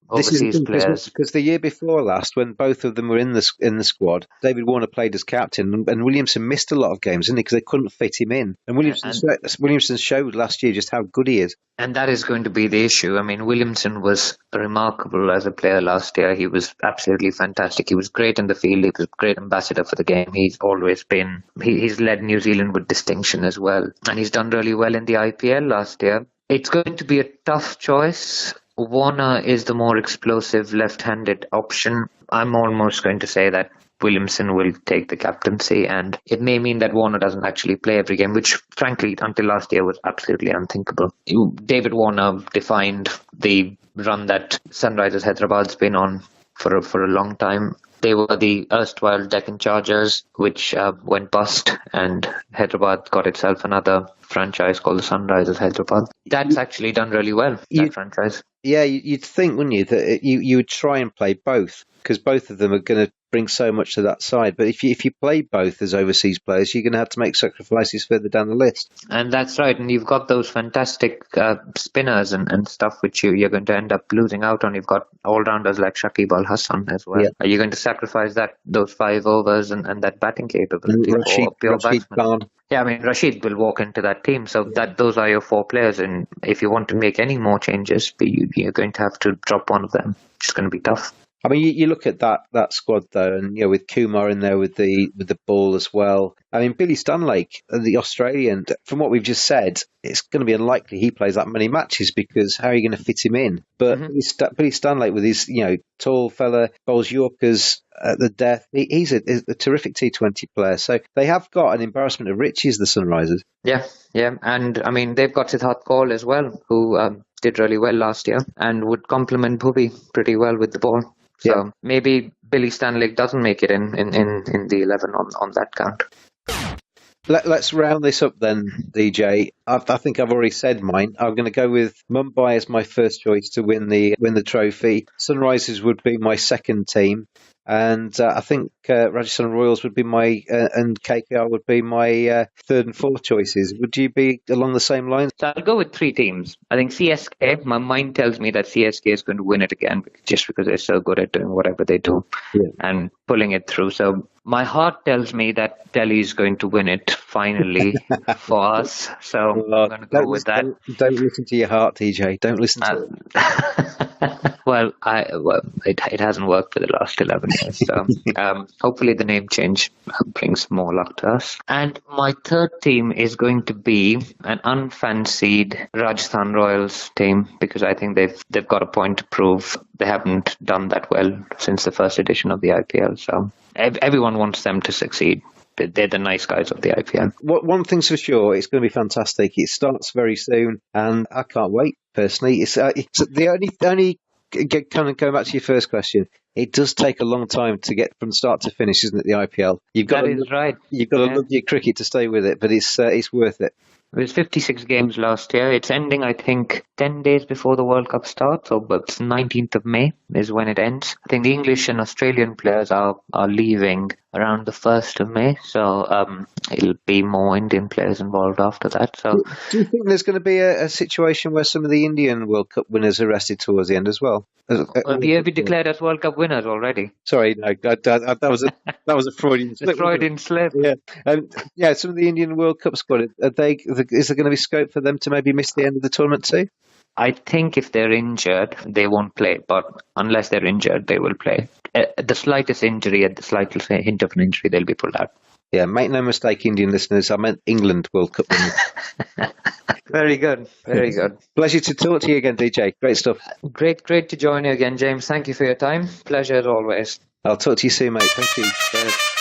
overseas players? Because the year before last, when both of them were in the squad, David Warner played as captain, and Williamson missed a lot of games, didn't he? Because they couldn't fit him in. And Williamson showed last year just how good he is. And that is going to be the issue. I mean, Williamson was remarkable as a player last year. He was absolutely fantastic. He was great in the field. He was a great ambassador for the game. He's always been. He's led New Zealand with distinction as well. And he's done really well in the IPL last year. It's going to be a tough choice. Warner is the more explosive left-handed option. I'm almost going to say that Williamson will take the captaincy, and it may mean that Warner doesn't actually play every game, which frankly until last year was absolutely unthinkable. David Warner defined the run that Sunrisers Hyderabad's been on for a long time. They were the erstwhile Deccan Chargers, which went bust, and Hyderabad got itself another franchise called the Sunrisers Hyderabad. That's actually done really well, that franchise. Yeah, you'd think, wouldn't you, that you would try and play both, because both of them are going to bring so much to that side. But if you play both as overseas players, you're going to have to make sacrifices further down the list. And that's right. And you've got those fantastic spinners and stuff which you're going to end up losing out on. You've got all-rounders like Shakib Al Hassan as well. Yeah. Are you going to sacrifice those 5 overs and that batting capability for pure batsmen? Yeah, I mean, Rashid will walk into that team. So those are your 4 players. And if you want to make any more changes, you're going to have to drop one of them. It's going to be tough. I mean, you look at that squad though, and with Kumar in there with the ball as well. I mean, Billy Stanlake, the Australian. From what we've just said, it's going to be unlikely he plays that many matches because how are you going to fit him in? But Billy Stanlake, with his tall fella, bowls Yorkers at the death. He's a terrific T20 player. So they have got an embarrassment of riches, the Sunrisers. Yeah, and I mean they've got Siddharth Kaul as well, who did really well last year and would complement Bhuvi pretty well with the ball. So maybe Billy Stanlake doesn't make it in the 11 on that count. Let's round this up then, DJ. I think I've already said mine. I'm going to go with Mumbai as my first choice to win the trophy. Sunrisers would be my second team. And I think Rajasthan Royals would be and KKR would be my third and fourth choices. Would you be along the same lines? So I'll go with 3 teams. I think CSK, my mind tells me that CSK is going to win it again just because they're so good at doing whatever they do and pulling it through. So my heart tells me that Delhi is going to win it finally for us. So I'm going to go with that. Don't listen to your heart, DJ. Don't listen to it. Well, it hasn't worked for the last 11 years. So hopefully the name change brings more luck to us. And my third team is going to be an unfancied Rajasthan Royals team because I think they've got a point to prove. They haven't done that well since the first edition of the IPL. So everyone wants them to succeed. They're the nice guys of the IPL. One thing's for sure, it's going to be fantastic. It starts very soon, and I can't wait. Personally, it's the only kind of going back to your first question. it does take a long time to get from start to finish, isn't it? The IPL. That is right. You've got to love your cricket to stay with it, but it's worth it. It was 56 games last year. It's ending, I think, 10 days before the World Cup starts, so it's 19th of May is when it ends. I think the English and Australian players are leaving around the 1st of May, so it'll be more Indian players involved after that. So, do you think there's going to be a situation where some of the Indian World Cup winners are rested towards the end as well? have you declared as World Cup winners already? Sorry, no, that was a Freudian slip. Freudian slip. Yeah, some of the Indian World Cup squad, is there going to be scope for them to maybe miss the end of the tournament too? I think if they're injured, they won't play. But unless they're injured, they will play. The slightest injury, at the slightest hint of an injury, they'll be pulled out. Yeah, make no mistake, Indian listeners, I meant England World Cup winners. Very good. Very good. Pleasure to talk to you again, DJ. Great stuff. Great to join you again, James. Thank you for your time. Pleasure as always. I'll talk to you soon, mate. Thank you. Cheers.